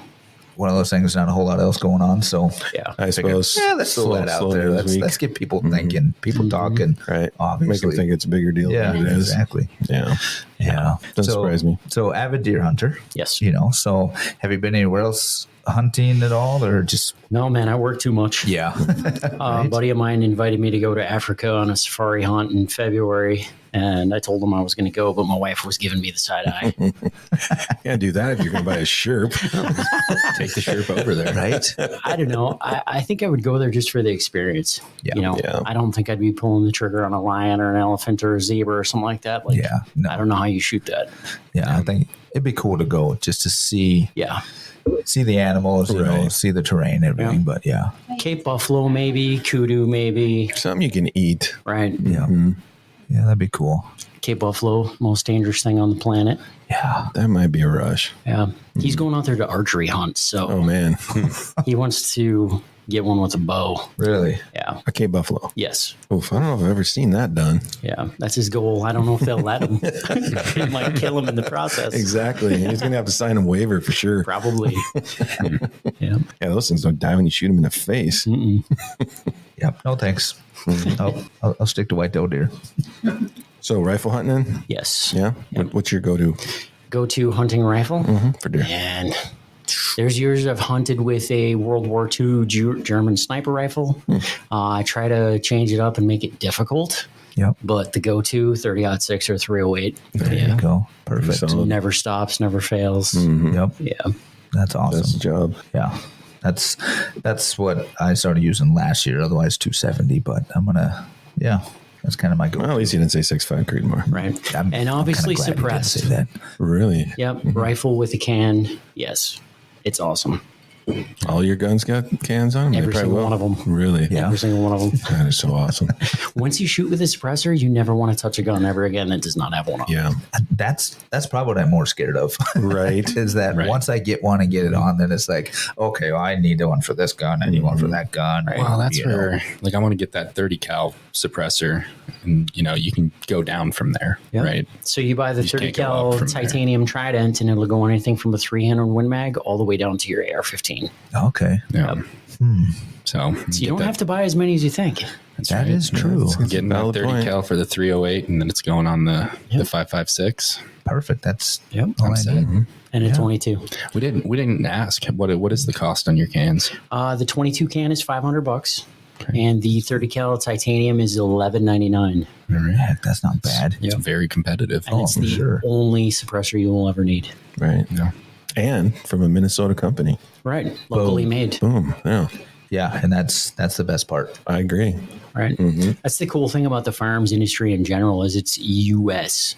one of those things, not a whole lot else going on. So yeah, I suppose. Yeah, let's throw that out there. Let's get people thinking, people talking. Right. Obviously. Make them think it's a bigger deal Yeah, than it is. exactly. Yeah. Yeah. Doesn't surprise me. So avid deer hunter. Yes. So have you been anywhere else hunting at all, or just? No, man, I work too much. Yeah. A buddy of mine invited me to go to Africa on a safari hunt in February, and I told him I was going to go, but my wife was giving me the side eye. Can't do that if you're going to buy a Sherp. Take the Sherp over there. Right. I don't know. I think I would go there just for the experience. Yeah. I don't think I'd be pulling the trigger on a lion or an elephant or a zebra or something like that. Like, No. I don't know how you shoot that. Yeah, I think it'd be cool to go just to see the animals, you know, see the terrain, everything. But Cape Buffalo, maybe. Kudu, maybe. Something you can eat. Right. Yeah, that'd be cool. Cape Buffalo, most dangerous thing on the planet. Yeah, that might be a rush. Yeah, he's going out there to archery hunt. So, oh man, he wants to get one with a bow. Really? Yeah. A Cape Buffalo. Yes. Oof, I don't know if I've ever seen that done. Yeah, that's his goal. I don't know if they'll let him. It might kill him in the process. Exactly. He's going to have to sign a waiver for sure. Probably. Yeah, those things don't die when you shoot them in the face. Yep. No thanks. I'll stick to white-tailed deer. So rifle hunting then? Yes. Yeah? Yep. What's your go-to? Go-to hunting rifle? For deer. And there's years I've hunted with a World War II German sniper rifle. I try to change it up and make it difficult. Yep. But the go-to 30-06 or 308. There you go. Perfect. Never stops, never fails. Yep. Yeah. That's awesome. That's the job. Yeah. That's what I started using last year. Otherwise 270, but I'm going to, that's kind of my go. Well, at least you didn't say 6.5 Creedmoor. Right. And obviously I'm kinda glad you didn't suppressed. say that. Really? Yep. Rifle with a can. Yes. It's awesome. All your guns got cans on them? Every single one of them. Really? Yeah. Every single one of them. That is so awesome. Once you shoot with a suppressor, you never want to touch a gun ever again that does not have one on. Yeah. That's probably what I'm more scared of. Right. Is that once I get one and get it on, then it's like, okay, well, I need one for this gun. I need one for that gun. Right? Well, that's where, like, I want to get that 30 cal suppressor, and you can go down from there, right? So you buy the You 30 can't go cal up from titanium Trident, and it'll go anything from a 300 Win Mag all the way down to your AR-15. Okay. Yeah. So you don't have to buy as many as you think. That is true. Getting that 30 cal for the 308, and then it's going on the 5.56. Perfect. That's all I need. And a 22. We didn't ask what is the cost on your cans? The 22 can is $500, and the 30 cal titanium is $11.99. Heck, that's not bad. It's very competitive. And it's the only suppressor you will ever need. Right. Yeah. And from a Minnesota company. Right. Locally made. Boom. Yeah. Yeah, and that's the best part. I agree. Right. That's the cool thing about the firearms industry in general is it's U.S.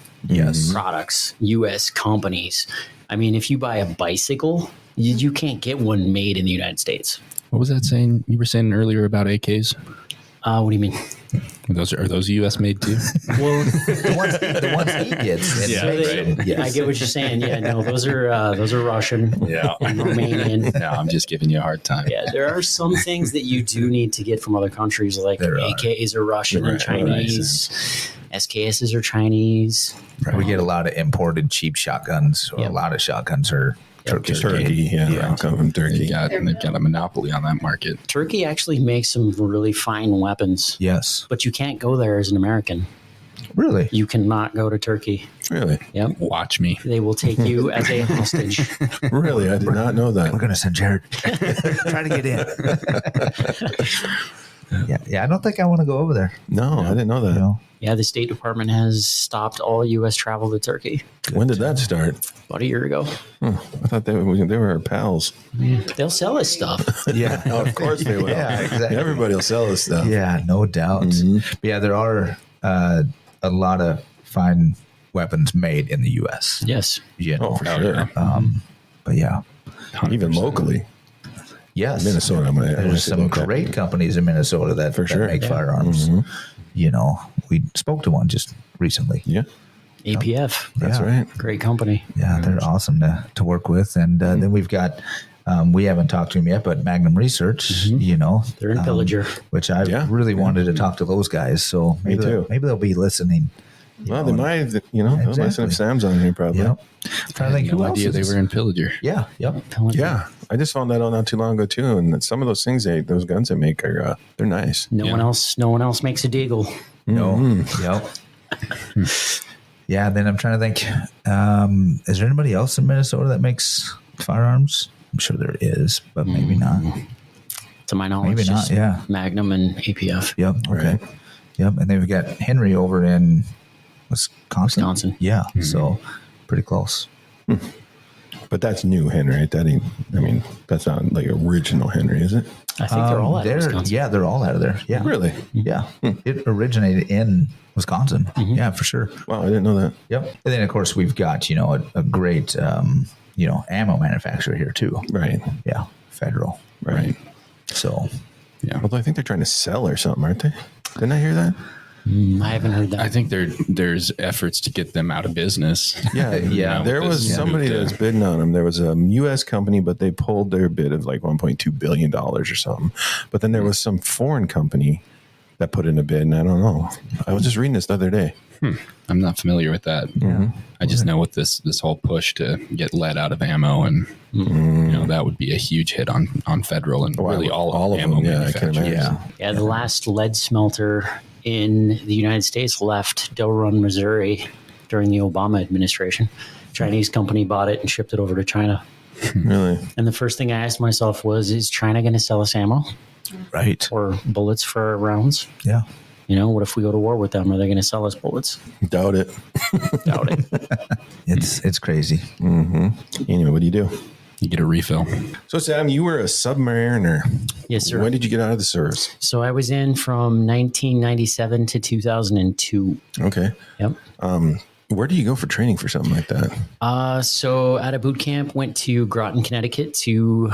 products, U.S. companies. I mean, if you buy a bicycle, you can't get one made in the United States. What was that saying you were saying earlier about AKs? What do you mean? Are those U.S. made too? Well, the ones he gets. Yeah, right. Yes. I get what you're saying. Yeah, no, those are Russian Yeah. and Romanian. No, I'm just giving you a hard time. Yeah, there are some things that you do need to get from other countries, like There are. AKs are Russian and Chinese, SKSs are Chinese. Right. We get a lot of imported cheap shotguns. Or Yep. A lot of shotguns are Turkish. Turkey, yeah. Come from Turkey. They've got a monopoly on that market. Turkey actually makes some really fine weapons, Yes. but you can't go there as an American. Really? You cannot go to Turkey. Really? Yep. Watch me. They will take you as a hostage. Really? I did not know We're that. going to send Jared. Try to get in. Yeah. I don't think I want to go over there. No, I didn't know that. You know? Yeah, the State Department has stopped all U.S. travel to Turkey When did that start? about a year ago. I thought they were our pals. They'll sell us stuff. Yeah. Oh, of course they will. Yeah, exactly. Everybody will sell us stuff. Yeah, no doubt. But yeah, there are a lot of fine weapons made in the U.S. Yes. You know, Oh, for sure. but yeah, Even locally. yes, Minnesota, I'm gonna There's say some local. great companies in Minnesota that sure. make firearms. You know, we spoke to one just recently. Yeah, APF. that's Yeah. right. Great company. Yeah, they're awesome to work with. And then we've got, we haven't talked to them yet, but Magnum Research, you know. They're in Pillager. Which I really wanted to talk to those guys. So maybe, too. maybe they'll be listening. Well, they might, they'll listen Exactly. if Sam's on here probably. Yep. Trying to think who No else idea they is- were in Pillager. Yeah, yep. Pillager. Yeah, I just found that out not too long ago too, and some of those things those guns they make are they're nice. No one else makes a deagle. No. Yep. Yeah. Then I'm trying to think. Is there anybody else in Minnesota that makes firearms? I'm sure there is, but maybe not. To my knowledge, Maybe not. just Yeah. Magnum and APF. Yep. Okay. Right. Yep. And then we've got Henry over in Wisconsin. Wisconsin. Yeah. So pretty close. But that's new Henry, right? That ain't. I mean, that's not like original Henry, is it? I think they're all out of Wisconsin. Yeah, they're all out of there. Yeah. Really? Yeah. It originated in Wisconsin. Yeah, for sure. Wow, I didn't know that. Yep. And then of course we've got, you know, a great ammo manufacturer here too. Right. Yeah. Federal. Right. So Although I think they're trying to sell or something, aren't they? Didn't I hear that? I haven't heard that. I think there's efforts to get them out of business. Yeah, Yeah, There was somebody that was bidding on them. There was a U.S. company, but they pulled their bid of like $1.2 billion or something. But then there was some foreign company that put in a bid, and I don't know. I was just reading this the other day. I'm not familiar with that. I just know with this whole push to get lead out of ammo, and you know that would be a huge hit on federal and really all of them, ammo yeah, I can manufacturers. imagine. Yeah, the last lead smelter in the United States left Doe Run, Missouri during the Obama administration. Chinese company bought it and shipped it over to China. Really? And the first thing I asked myself was, is China going to sell us ammo right. or bullets for our rounds? Yeah. You know, what if we go to war with them? Are they going to sell us bullets? Doubt it. Doubt it. It's crazy. Anyway, what do you do? You get a refill. So, Sam, you were a submariner. Yes, sir. When did you get out of the service? So I was in from 1997 to 2002. Okay. Yep. Where do you go for training for something like that? So out of boot camp, went to Groton, Connecticut to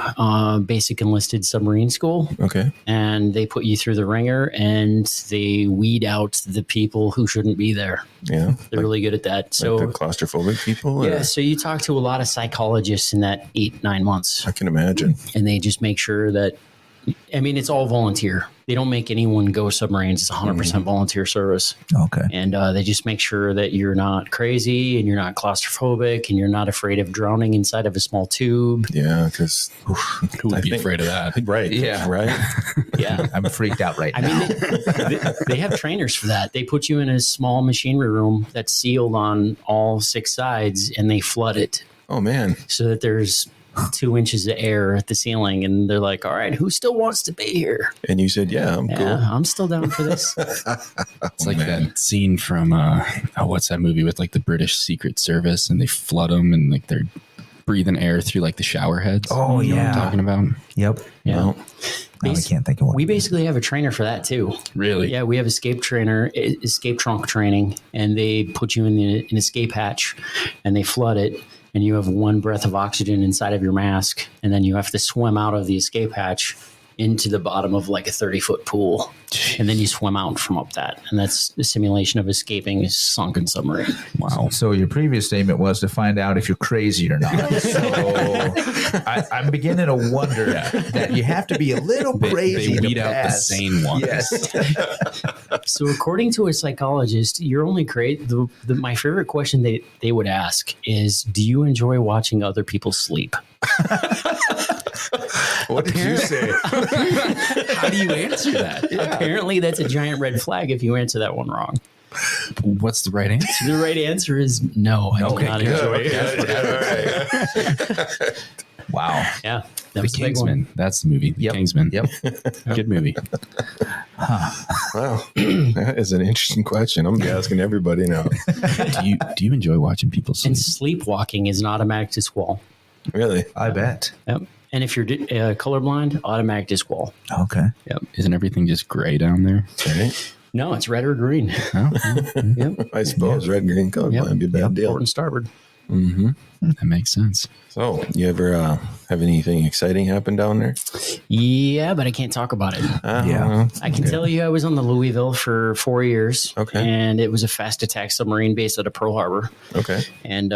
basic enlisted submarine school. Okay. And they put you through the ringer and they weed out the people who shouldn't be there. Yeah. They're really good at that. So Like the claustrophobic people? yeah, or- so you talk to a lot of psychologists in that 8-9 months, I can imagine. and they just make sure that, I mean, it's all volunteer. They don't make anyone go submarines. It's 100% volunteer service. Okay. And they just make sure that you're not crazy and you're not claustrophobic and you're not afraid of drowning inside of a small tube. Yeah, because Who would be afraid of that? right, Yeah. right. Yeah. I'm freaked out right I now. mean, they have trainers for that. They put you in a small machinery room that's sealed on all 6 sides and they flood it Oh man, so that there's 2 inches of air at the ceiling. And they're like, all right, who still wants to be here? and you said, "Yeah, I'm Yeah, cool." I'm still down for this. It's like that scene from what's that movie with like the British Secret Service and they flood them and like they're breathing air through like the shower heads. Oh, You know what yeah. I'm talking about? Yep. Yeah. Now I can't think of what. We basically have a trainer for that too. Really? Yeah, we have escape trunk training, and they put you in an escape hatch and they flood it, and you have 1 breath of oxygen inside of your mask, and then you have to swim out of the escape hatch into the bottom of like a 30-foot pool. And then you swim out from up that. And that's the simulation of escaping a sunken submarine. Wow. So your previous statement was to find out if you're crazy or not. So I'm beginning to wonder that you have to be a little crazy. They weed to out the pass. sane ones. Yes. So according to a psychologist, you're only crazy. My favorite question they would ask is, do you enjoy watching other people sleep? What did you say? How do you answer that? Apparently, that's a giant red flag if you answer that one wrong. What's the right answer? The right answer is no. I do not enjoy it. All right. Wow. Yeah. That The was the big Kingsman. one. That's the movie. The Kingsman. Yep. Good movie. Wow, that is an interesting question. I'm asking everybody now. Do you enjoy watching people sleep? And sleepwalking is an automatic disqual. Really? I bet. Yep. And if you're colorblind, automatic disqual. Okay. Yep. Isn't everything just gray down there? Right? No, it's red or green. Oh, Yep. I suppose red, green, colorblind would be a bad deal. Port and starboard. that makes sense. So, you ever have anything exciting happen down there? Yeah, but I can't talk about it. Yeah. I can tell you I was on the Louisville for 4 years. Okay. And it was a fast attack submarine based out of Pearl Harbor. Okay. And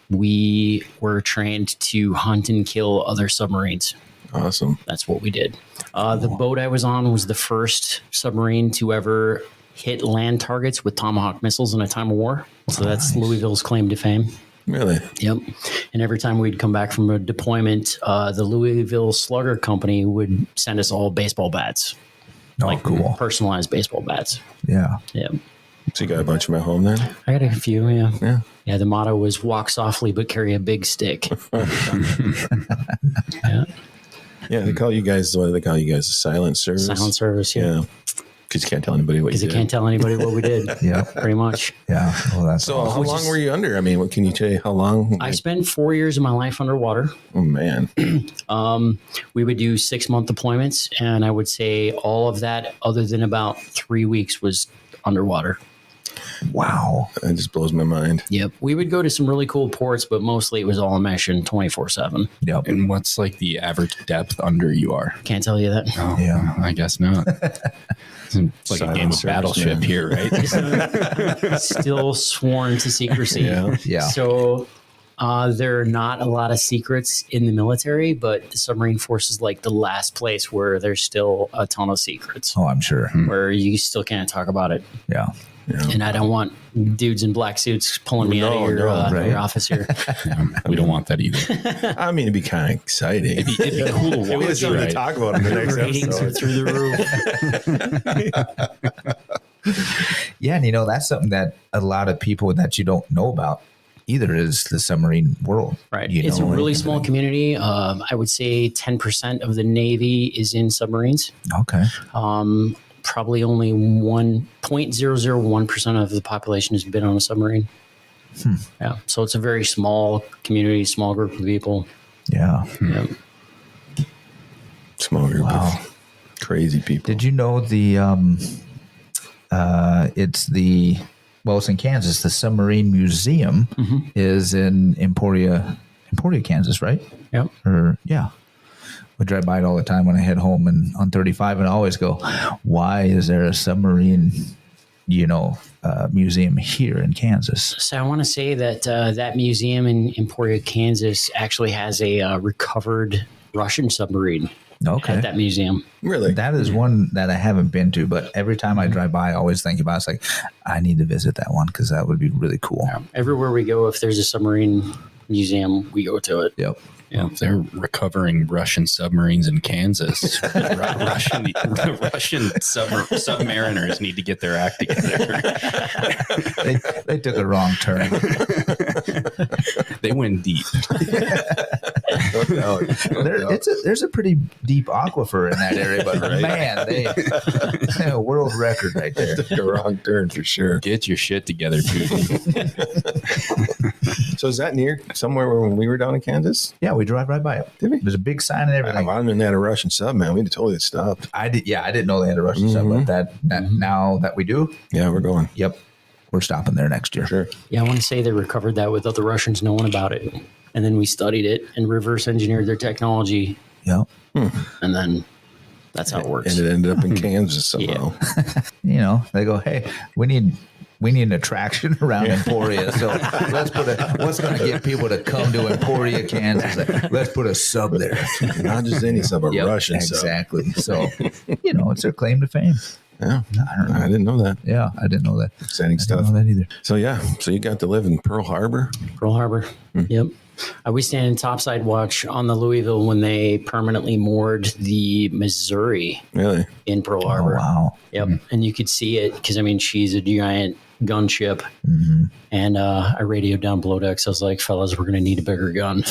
we were trained to hunt and kill other submarines. Awesome. That's what we did. The boat I was on was the first submarine to ever hit land targets with Tomahawk missiles in a time of war. So that's Louisville's claim to fame. Really? Yep. And every time we'd come back from a deployment, the Louisville Slugger Company would send us all baseball bats. Oh, cool. Personalized baseball bats. Yeah. Yep. So you got a bunch of them at home then? I got a few, yeah. Yeah. Yeah, the motto was walk softly but carry a big stick. Yeah. Yeah, they call you guys, what do they call you guys? A silent service? Silent service, yeah. Yeah. Because you can't tell anybody what you Because you did. can't tell anybody what we did. Yeah. Pretty much. Yeah. Well, that's So awesome. how long were you under? I mean, what can you tell you? How long? I spent 4 years of my life underwater. Oh, man. We would do 6-month deployments, and I would say all of that, other than about 3 weeks, was underwater. Wow. That just blows my mind. Yep. We would go to some really cool ports, but mostly it was all immersion 24/7. Yep. And what's like the average depth under you are? Can't tell you that. Oh, Yeah. I guess not. It's like Silent a game of service, Battleship man. here, right? Still sworn to secrecy. Yeah. Yeah. So there are not a lot of secrets in the military, but the submarine force is like the last place where there's still a ton of secrets, Oh, I'm sure. where you still can't talk about it. Yeah. And I don't want dudes in black suits pulling me out of your right. office here. We don't want that either. I mean, it'd be kind of exciting. It'd be cool to We watch, have something right? to talk about in the next Ratings are episode. through the roof. Yeah. And, that's something that a lot of people that you don't know about either is the submarine world. Right. You It's a know, really and small everything. community. I would say 10% of the Navy is in submarines. Okay. Probably only 1.001% of the population has been on a submarine. Yeah. So it's a very small community, small group of people. Yeah. Yeah. Small group Wow. of crazy people. Did you know it's in Kansas, the Submarine Museum is in Emporia, Kansas, right? Yep. Or, yeah. We drive by it all the time when I head home and on 35 and I always go, why is there a submarine, museum here in Kansas? So I want to say that that museum in Emporia, Kansas actually has a recovered Russian submarine Okay. at that museum. Really? That is one that I haven't been to, but every time I drive by, I always think about it. It's like, I need to visit that one because that would be really cool. Everywhere we go, if there's a submarine museum, we go to it. Yep. Yeah, if they're recovering Russian submarines in Kansas, Russian submariners need to get their act together. They took a wrong turn. They went deep. There's a pretty deep aquifer in that area, but man, they a world record right there. Took a wrong turn for sure. Get your shit together, Putin. So is that near somewhere where when we were down in Kansas? Yeah, we drive right by it. Did we? There's a big sign and If everything. I didn't have a Russian sub, man, we'd have totally stopped. I didn't know they had a Russian sub, but that now that we do, Yeah, we're going. yep, we're stopping there next year. Sure. Yeah, I want to say they recovered that without the Russians knowing about it. And then we studied it and reverse engineered their technology. Yep. And then That's how it works. And it ended up in Kansas somehow. You know, they go, hey, we need an attraction around Emporia. So let's put what's going to get people to come to Emporia, Kansas? Let's put a sub there. Not just any sub, a Russian sub. Exactly. So, you know, it's their claim to fame. Yeah. I don't know. I didn't know that. Yeah, I didn't know that. Exciting I stuff. didn't know that either. So, yeah. So you got to live in Pearl Harbor? Pearl Harbor. Yep. We stand in topside watch on the Louisville when they permanently moored the Missouri Really? in Pearl Harbor. Oh, wow. Yep. And you could see it because, I mean, she's a giant gunship. And I radioed down below decks. I was like, fellas, we're going to need a bigger gun.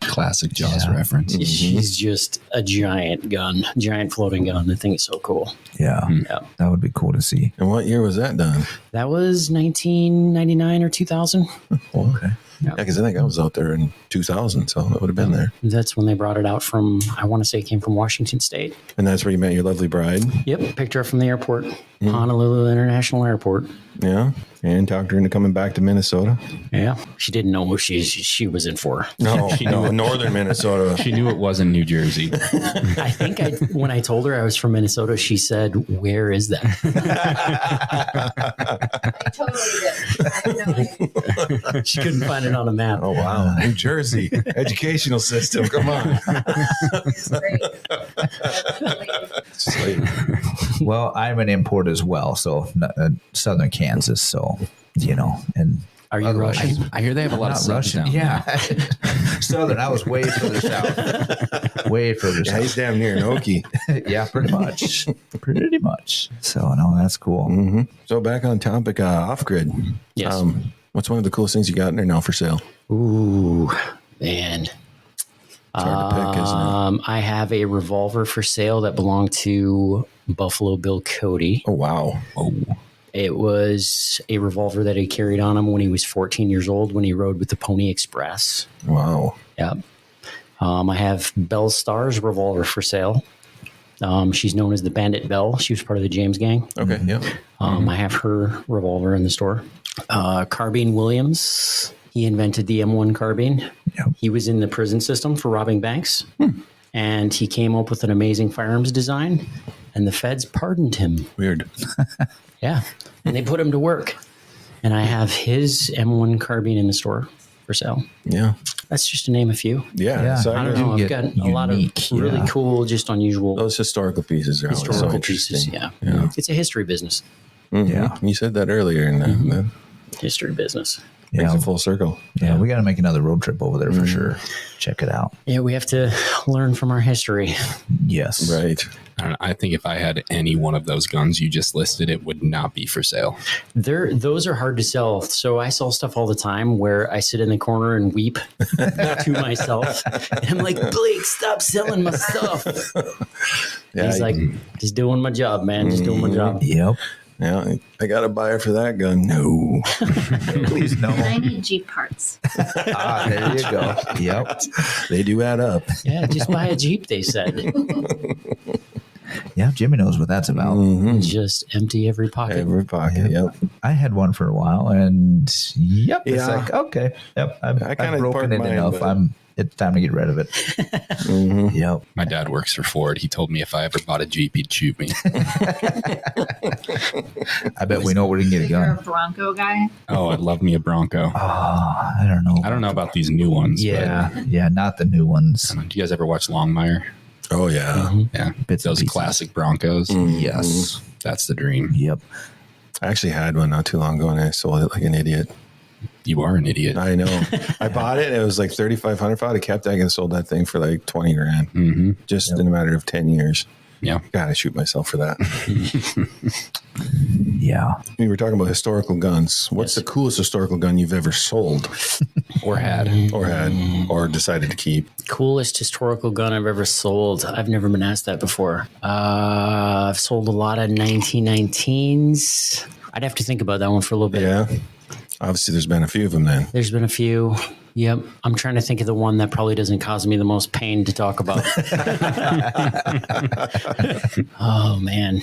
Classic Jaws reference. She's just a giant gun, giant floating gun. The thing is so cool. Yeah. Yep. That would be cool to see. And what year was that done? That was 1999 or 2000. Okay. Yeah, because I think I was out there in 2000, so that would have been there. That's when they brought it out from, I want to say it came from Washington State. And that's where you met your lovely bride? Yep. Picked her up from the airport, Honolulu International Airport. Yeah. And talked her into coming back to Minnesota? Yeah. She didn't know what she was in for. No, northern Minnesota. She knew it wasn't New Jersey. I think when I told her I was from Minnesota, she said, "Where is that?" I totally did. I have no idea. She couldn't find it on a map. Oh, wow. New Jersey. Educational system. Come on. It's great. Sweet. Well, I'm an import as well. So southern Kansas. So, you know, and Are you otherwise- Russian? I hear they have a lot of Not subs Russian. down there. Yeah. Southern. I was way further south. Way further Yeah, he's south. damn near an Okie. Yeah, pretty much. Pretty much. So, no, that's cool. So back on topic, off-grid. Yes. What's one of the coolest things you got in there now for sale? Ooh, man. It's hard to pick, isn't it? I have a revolver for sale that belonged to Buffalo Bill Cody. Oh, wow. Oh, It was a revolver that he carried on him when he was 14 years old when he rode with the Pony Express. Wow. Yep. I have Belle Starr's revolver for sale. She's known as the Bandit Belle. She was part of the James Gang. Okay, yeah. I have her revolver in the store. Carbine Williams. He invented the M1 carbine. Yep. He was in the prison system for robbing banks. And he came up with an amazing firearms design. And the feds pardoned him. Weird. Yeah. And they put him to work. And I have his M1 carbine in the store for sale. Yeah. That's just to name a few. Yeah. Yeah. So I don't do know. I've get got a lot of unique, really yeah. cool, just unusual those historical pieces are always so historical pieces. interesting. Yeah. It's a history business. Yeah. You said that earlier, and that History business. brings Yeah. it full circle. Yeah, we got to make another road trip over there for sure. Check it out. Yeah, we have to learn from our history. Yes. Right. I don't know. I think if I had any one of those guns you just listed, it would not be for sale. Those are hard to sell. So I sell stuff all the time where I sit in the corner and weep to myself. And I'm like, Blake, stop selling my stuff. Yeah. He's like, just doing my job, man. Just doing my job. Yep. yeah, I got a buyer for that gun. No. Please no. I need Jeep parts. There you go. Yep. They do add up. Yeah, just buy a Jeep, they said. Yeah, Jimmy knows what that's about. Just empty every pocket. Every pocket. Yep. I had one for a while, and yep, it's Yeah. like okay, yep, I I've kinda broken parked it mine, enough. but- It's time to get rid of it. Yep. My dad works for Ford. He told me if I ever bought a Jeep, he'd shoot me. I bet we know where we can get a You're a gun. Bronco guy. Oh, I'd love me a Bronco. Oh, I don't know. I don't know about these new ones. Yeah, not the new ones. But do you guys ever watch Longmire? Oh, yeah. Yeah. Bits and Those pieces. classic Broncos. Yes. That's the dream. Yep. I actually had one not too long ago, and I sold it like an idiot. You are an idiot. I know. I bought it, and it was like $3,500. If I'd have kept it, I could have sold that thing for like 20 grand. Mm-hmm. Just in a matter of 10 years. Yeah. God, I shoot myself for that. Yeah. We were talking about historical guns. What's the coolest historical gun you've ever sold Or had. or decided to keep? Coolest historical gun I've ever sold. I've never been asked that before. I've sold a lot of 1919s. I'd have to think about that one for a little bit. Yeah. Obviously, there's been a few of them then. There's been a few. Yep. I'm trying to think of the one that probably doesn't cause me the most pain to talk about. Oh, man.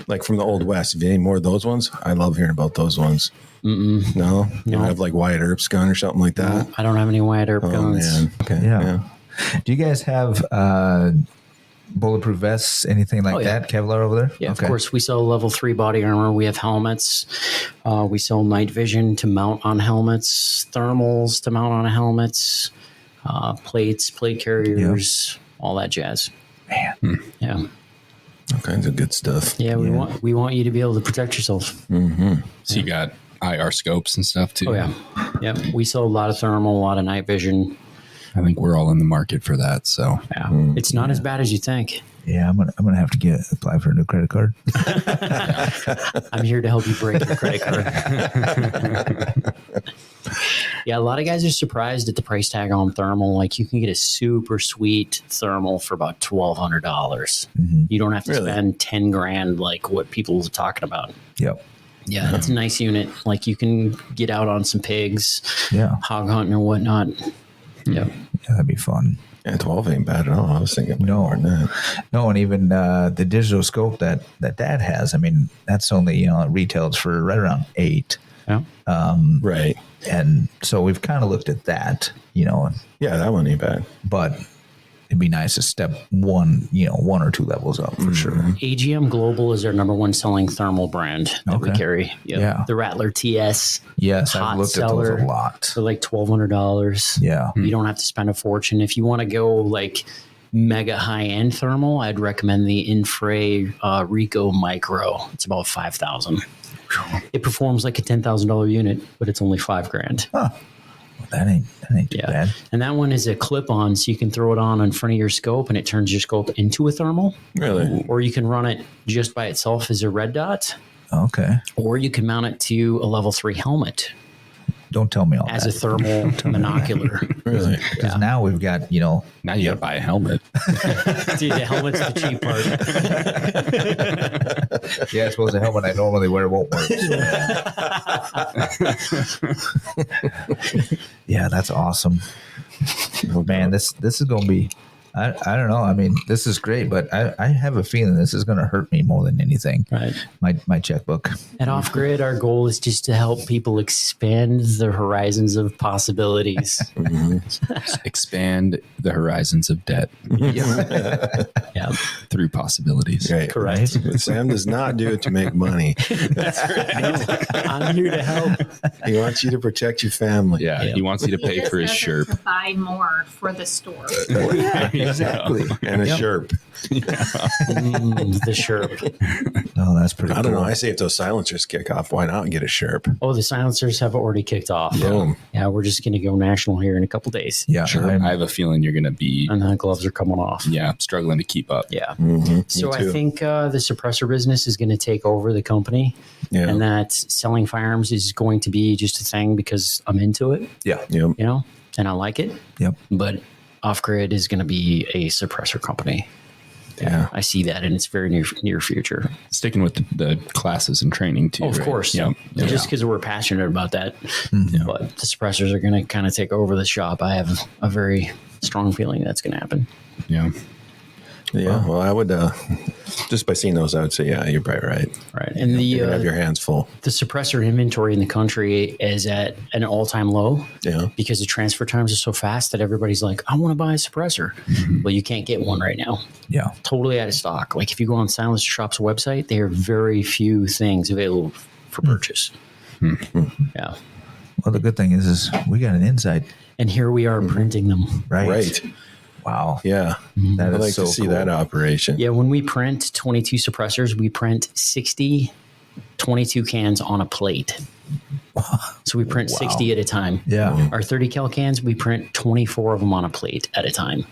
Like from the Old West. Have you any more of those ones? I love hearing about those ones. Mm-mm. No? You don't have like Wyatt Earp's gun or something like that? I don't have any Wyatt Earp Oh, guns. man. Okay. Yeah. Do you guys have bulletproof vests, anything like that? Kevlar over there? Yeah, of course. We sell level 3 body armor. We have helmets. We sell night vision to mount on helmets, thermals to mount on helmets, plates, plate carriers, all that jazz. Man. Yeah. All kinds of good stuff. Yeah, we want you to be able to protect yourself. So you got IR scopes and stuff too. Oh yeah. Yeah. We sell a lot of thermal, a lot of night vision. I think we're all in the market for that. So Yeah. It's not as bad as you think. Yeah, I'm gonna have to apply for a new credit card. I'm here to help you break your credit card. Yeah, a lot of guys are surprised at the price tag on thermal. Like you can get a super sweet thermal for about $1,200. Mm-hmm. You don't have to Really? spend 10 grand like what people are talking about. Yep. Yeah, it's a nice unit. Like you can get out on some pigs, hog hunting or whatnot. Yeah. Yeah, that'd be fun. Yeah, 12 ain't bad at all. I was thinking more than that. No, and even the digital scope that Dad has, I mean, that's only, it retails for right around $8. Yeah. Right. And so we've kind of looked at that, and, Yeah, that one ain't bad. but it'd be nice to step one or two levels up for sure. AGM Global is our number one selling thermal brand that we carry. Yep. Yeah. The Rattler TS. Yes, Hot I've looked seller. at those a lot. For like $1,200. Yeah. You don't have to spend a fortune. If you want to go like mega high end thermal, I'd recommend the Infray Rico Micro. It's about $5,000. It performs like a $10,000 unit, but it's only $5,000. Huh. Well, that ain't too bad. And that one is a clip on, so you can throw it on in front of your scope and it turns your scope into a thermal. Really? Or you can run it just by itself as a red dot. Okay. Or you can mount it to a level 3 helmet Don't tell me all as that. a thermal monocular. Really? Because now we've got, now you got to buy a helmet. Dude, the helmet's the cheap part. yeah, I suppose the helmet I normally wear won't work. Yeah, that's awesome. Man, this is going to be, I don't know. I mean, this is great, but I have a feeling this is going to hurt me more than anything. Right. My checkbook. At Off Grid, our goal is just to help people expand the horizons of possibilities. Expand the horizons of debt Yeah. through possibilities. Right. Correct. But Sam does not do it to make money. I'm here to help. He wants you to protect your family. Yeah, he wants you to pay just for his does it Sherp. to buy more for the store. Exactly. And a Sherp. The Sherp. Oh, that's pretty I don't cool. know. I say if those silencers kick off, why not get a Sherp? Oh, the silencers have already kicked off. Boom. Yeah, we're just going to go national here in a couple days. Yeah, I have a feeling you're going to be, And the gloves are coming off. struggling to keep up. Yeah. Me So I too. think the suppressor business is going to take over the company, Yeah. and that selling firearms is going to be just a thing because I'm into it, yeah. Yep. and I like it. Yep. But Off Grid is going to be a suppressor company. Yeah. I see that in its very near future. Sticking with the classes and training too. Oh, of right? course. Yeah. Just because we're passionate about that. But the suppressors are going to kind of take over the shop. I have a very strong feeling that's going to happen. Yeah. Yeah. Well, I would, just by seeing those, I would say, yeah, you're probably right. Right. And You're going to have your hands full. the suppressor inventory in the country is at an all-time low. Yeah. Because the transfer times are so fast that everybody's like, I want to buy a suppressor. Well, you can't get one right now. Yeah. Totally out of stock. Like if you go on Silencer Shop's website, there are very few things available for purchase. Yeah. Well, the good thing is we got an insight, And here we are printing them. right? Right. Wow. Yeah. That I'd is like so to see cool. that operation. Yeah, when we print 22 suppressors, we print 60 22 cans on a plate. So we print 60 at a time. Yeah. Our 30 cal cans, we print 24 of them on a plate at a time.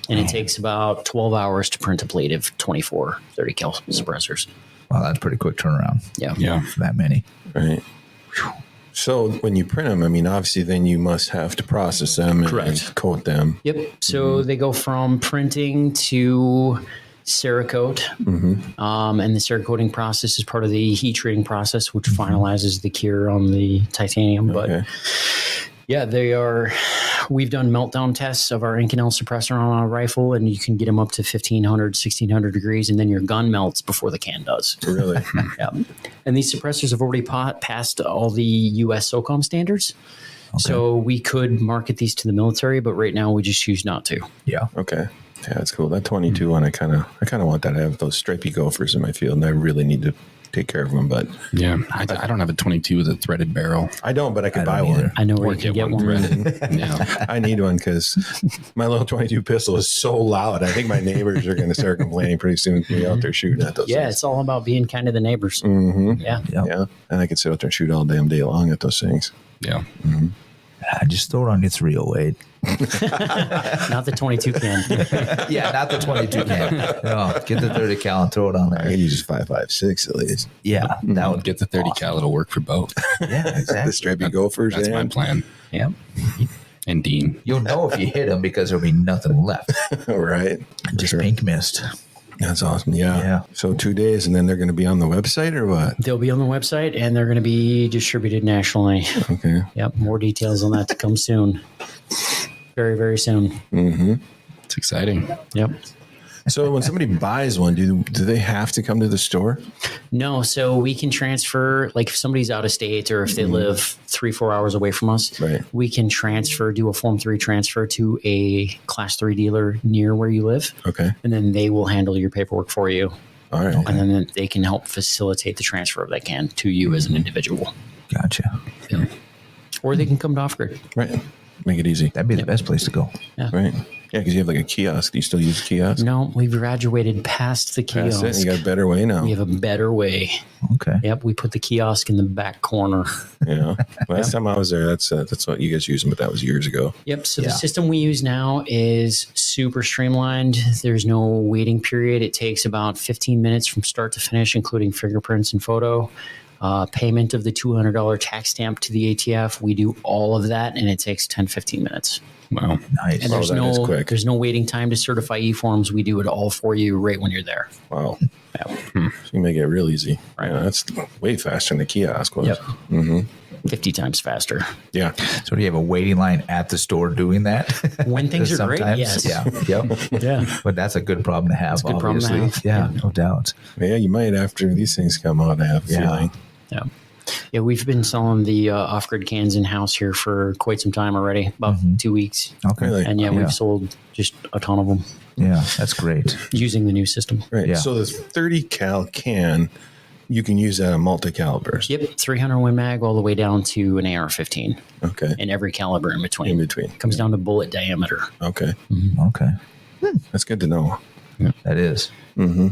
And it takes about 12 hours to print a plate of 24 30 cal suppressors. Wow, that's pretty quick turnaround. Yeah. Yeah. For that many. Right. So when you print them, I mean, obviously then you must have to process them Correct. and coat them. Yep. So they go from printing to Cerakote. And the Cerakoting process is part of the heat treating process, which finalizes the cure on the titanium. But Okay. yeah, we've done meltdown tests of our Inconel suppressor on a rifle, and you can get them up to 1,500, 1,600 degrees, and then your gun melts before the can does. Really? Yeah. And these suppressors have already passed all the U.S. SOCOM standards. So we could market these to the military, but right now we just choose not to. Yeah. Okay. Yeah, that's cool. That 22 one, I kind of want that. I have those stripey gophers in my field, and I really need to take care of them. But Yeah, I don't have a 22 with a threaded barrel. I don't, but I could I buy don't one. either. I know where Or you can get get one one. threaded. Yeah. I need one because my little 22 pistol is so loud. I think my neighbors are going to start complaining pretty soon with me out there shooting at those Yeah, things. it's all about being kind of the neighbors. Mm-hmm. Yeah. Yep. Yeah, and I can sit out there and shoot all damn day long at those things. Yeah. Just throw it on your 308. Not the 22 can. Yeah, not the 22 can. No, get the 30 cal and throw it on I there. could use 5.56 at least. Yeah, that would Get the 30 cal. It'll work for both. Yeah, The exactly. stripey gophers. That's my and plan. Yep. And Dean. You'll know if you hit them because there'll be nothing left. right. Just Sure. pink mist. That's awesome. Yeah. Yeah. So 2 days, and then they're going to be on the website or what? They'll be on the website and they're going to be distributed nationally. Okay. Yep. More details on that to come soon. Very, very soon. Mm-hmm. It's exciting. Yep. So when somebody buys one, do they have to come to the store? No, so we can transfer, like if somebody's out of state or if they live 3-4 hours away from us, Right. we can do a Form 3 transfer to a Class 3 dealer near where you live, Okay. and then they will handle your paperwork for you, All right. and then they can help facilitate the transfer of that can to you as an individual. Gotcha. Or they can come to Off Grid. Right. Make it easy. That'd be the best place to go. Right. Yeah, because you have like a kiosk. Do you still use a kiosk? No, we've graduated past the That's kiosk. it. You got a better way now. We have a better way. Okay. Yep, we put the kiosk in the back corner. Yeah. Last time I was there, that's what you guys used, but that was years ago. Yep. So Yeah. the system we use now is super streamlined. There's no waiting period. It takes about 15 minutes from start to finish, including fingerprints and photo. Payment of the $200 tax stamp to the ATF. We do all of that, and it takes 10-15 minutes. Wow. Nice. And Oh, that is quick. there's no waiting time to certify e-forms. We do it all for you right when you're there. Wow. Yep. So you make it real easy. Right. Yeah, that's way faster than the kiosk was. Yep. Mm-hmm. 50 times faster. Yeah. So do you have a waiting line at the store doing that? When things are great, Sometimes? yes. Yeah. Yep. Yeah. But that's a good problem to have, It's a good problem to obviously. have. Yeah, no doubt. Yeah, you might after these things come out, I have a Yeah. feeling. Yeah. Yeah, we've been selling the off-grid cans in-house here for quite some time already, about 2 weeks. Okay. Really? And yeah, Yeah. we've sold just a ton of them Yeah, that's great. using the new system. Right. Yeah. So the 30 cal can, you can use that on multi-calibers. Yep, 300 Win Mag all the way down to an AR-15 Okay. and every caliber in between. In between. Comes down to bullet diameter. Okay. Okay. That's good to know. That is.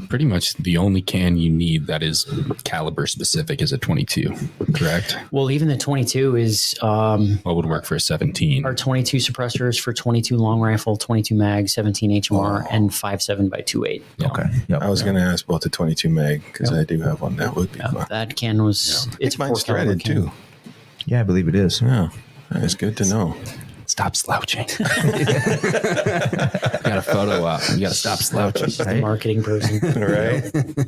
Pretty much the only can you need that is caliber specific is a 22, correct? Well, even the 22 is What would work for a 17? our 22 suppressors for 22 long rifle, 22 mag, 17 HMR, and 5.7x2.8. Okay. Yep. I was going to ask about the 22 mag because I do have one. That would be fun. That can was it's a Mine's 4 caliber threaded can. too. Yeah, I believe it is. Yeah. That is good to know. Stop slouching. Got a photo up. You got to stop slouching. Just a marketing person. Right? Oh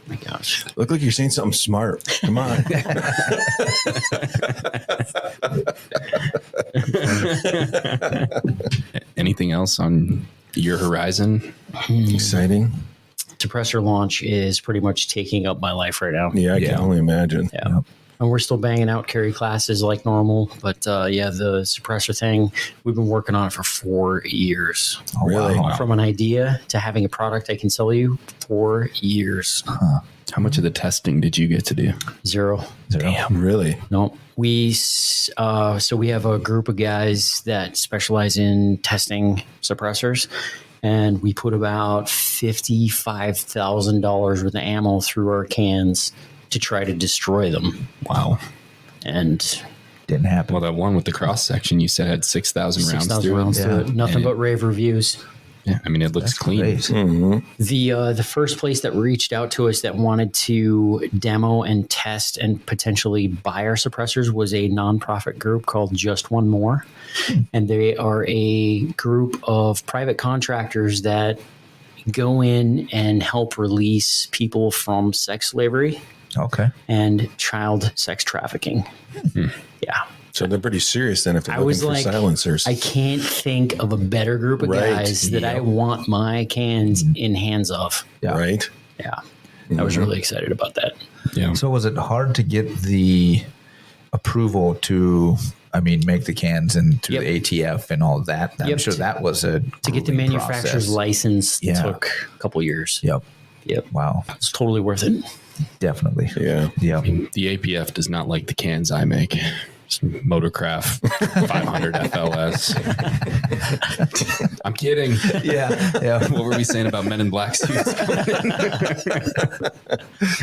my gosh. Look like you're saying something smart. Come on. Anything else on your horizon? Exciting. Suppressor launch is pretty much taking up my life right now. Yeah, I can only imagine. Yeah. Yep. And we're still banging out carry classes like normal. But yeah, the suppressor thing, we've been working on it for 4 years. Oh, Really? wow. From an idea to having a product I can sell you, 4 years. How much of the testing did you get to do? Zero. Really? No. So we have a group of guys that specialize in testing suppressors. And we put about $55,000 worth of ammo through our cans to try to destroy them. Wow. And Didn't happen. Well, that one with the cross section you said had 6,000 rounds 6,000 through rounds it. to it. Nothing And but rave reviews. Yeah, I mean, it looks That's clean. great. Mm-hmm. The first place that reached out to us that wanted to demo and test and potentially buy our suppressors was a nonprofit group called Just One More. And they are a group of private contractors that go in and help release people from sex slavery Okay. and child sex trafficking. Yeah. So they're pretty serious then if they're I looking was for like, silencers. I can't think of a better group of Right. guys that I want my cans in hands of. Yeah. Right? Yeah. I was really excited about that. Yeah. So was it hard to get the approval to I mean, make the cans and through Yep. the ATF and all of that. I'm Yep. sure that was a To get the grueling manufacturer's process. license Yeah. took a couple years. Yep. Yep. Wow. It's totally worth it. Definitely. Yeah. Yep. The APF does not like the cans I make. It's Motorcraft 500 FLS. I'm kidding. Yeah. Yeah. What were we saying about Men in Black suits?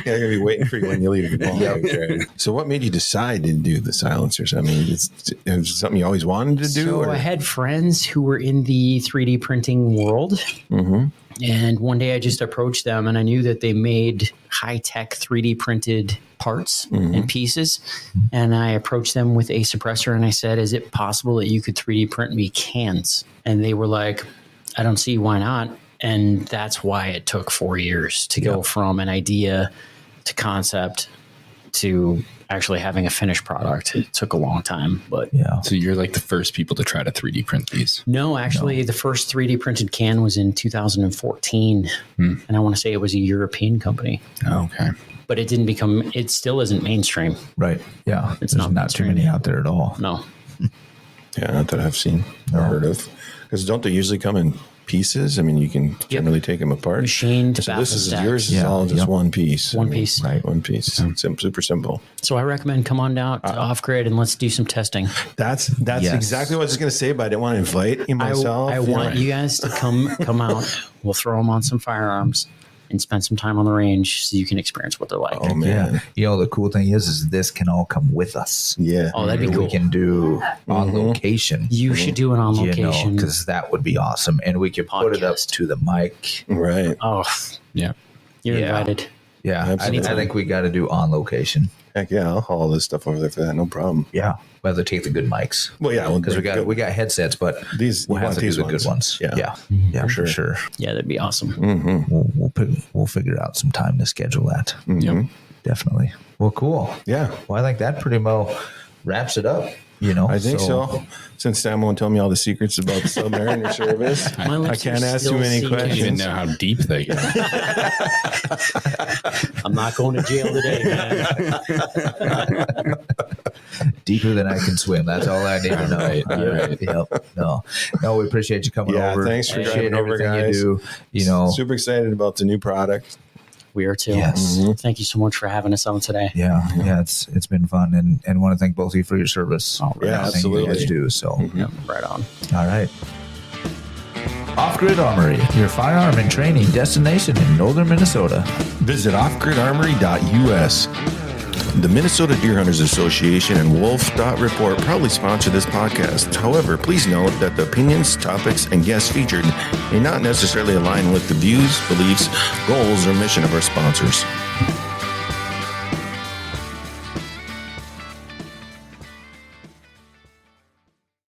Yeah, I'm gonna be waiting for you when you leave. So, what made you decide to do the silencers? I mean, it's something you always wanted to do. So I had friends who were in the 3D printing world. Mm-hmm. And one day I just approached them and I knew that they made high-tech 3D printed parts and pieces. And I approached them with a suppressor and I said, is it possible that you could 3D print me cans? And they were like, I don't see why not. And that's why it took 4 years to go from an idea to concept to actually having a finished product. It took a long time, but Yeah. So you're like the first people to try to 3D print these. no, actually the first 3D printed can was in 2014. And I want to say it was a European company, Okay. but it still isn't mainstream. Right. Yeah. It's There's not not too many out there at all. No. Yeah, not that I've seen or heard of. Because don't they usually come in pieces? I mean, you can generally take them apart. Machined So baffle this is stacks. yours is Yeah, all just yep. one piece. One piece. Right. One piece. Super simple. So I recommend come on down to Off Grid and let's do some testing. That's Yes. exactly what I was going to say, but I didn't want to invite you myself. I want you guys to come out. We'll throw them on some firearms and spend some time on the range so you can experience what they're like. Oh man. Yeah. You know, the cool thing is this can all come with us. Yeah. Oh, that'd be cool. We can do on location. You should do it on location. Because that would be awesome. And we could put it up Podcast. to the mic. Right. Oh, Yeah. you're Yeah. invited. Yeah. I Absolutely. think we got to do on location. Heck yeah, I'll haul this stuff over there for that. No problem. Yeah. We have to take the good mics. Well, yeah, Because we got headsets, but These- we'll you have want to do these the ones. good ones. Yeah. Yeah. Yeah, for sure. Yeah, that'd be awesome. We'll figure out some time to schedule that. Yep. Definitely. Well, cool. Yeah. Well, I think that pretty well wraps it up. You know, I think so. Since Sam won't tell me all the secrets about the submariner service, My I lips can't are ask still too many seeking. I don't even questions. know how deep they go. I'm not going to jail today, man. Deeper than I can swim. That's all I need to know. Right, All right. Yep. No, we appreciate you coming Yeah, over. thanks for Appreciate coming over, everything guys. you do. You know, Super excited about the new product. We are too. Yes. Thank you so much for having us on today. yeah, it's been fun, and want to thank both of you for your service. Oh, yeah, Everything you guys absolutely. do. So, Yep, right on. all right. Off Grid Armory, your firearm and training destination in northern Minnesota. Visit offgridarmory.us. The Minnesota Deer Hunters Association and wolf.report proudly sponsor this podcast. However, please note that the opinions, topics, and guests featured may not necessarily align with the views, beliefs, goals, or mission of our sponsors.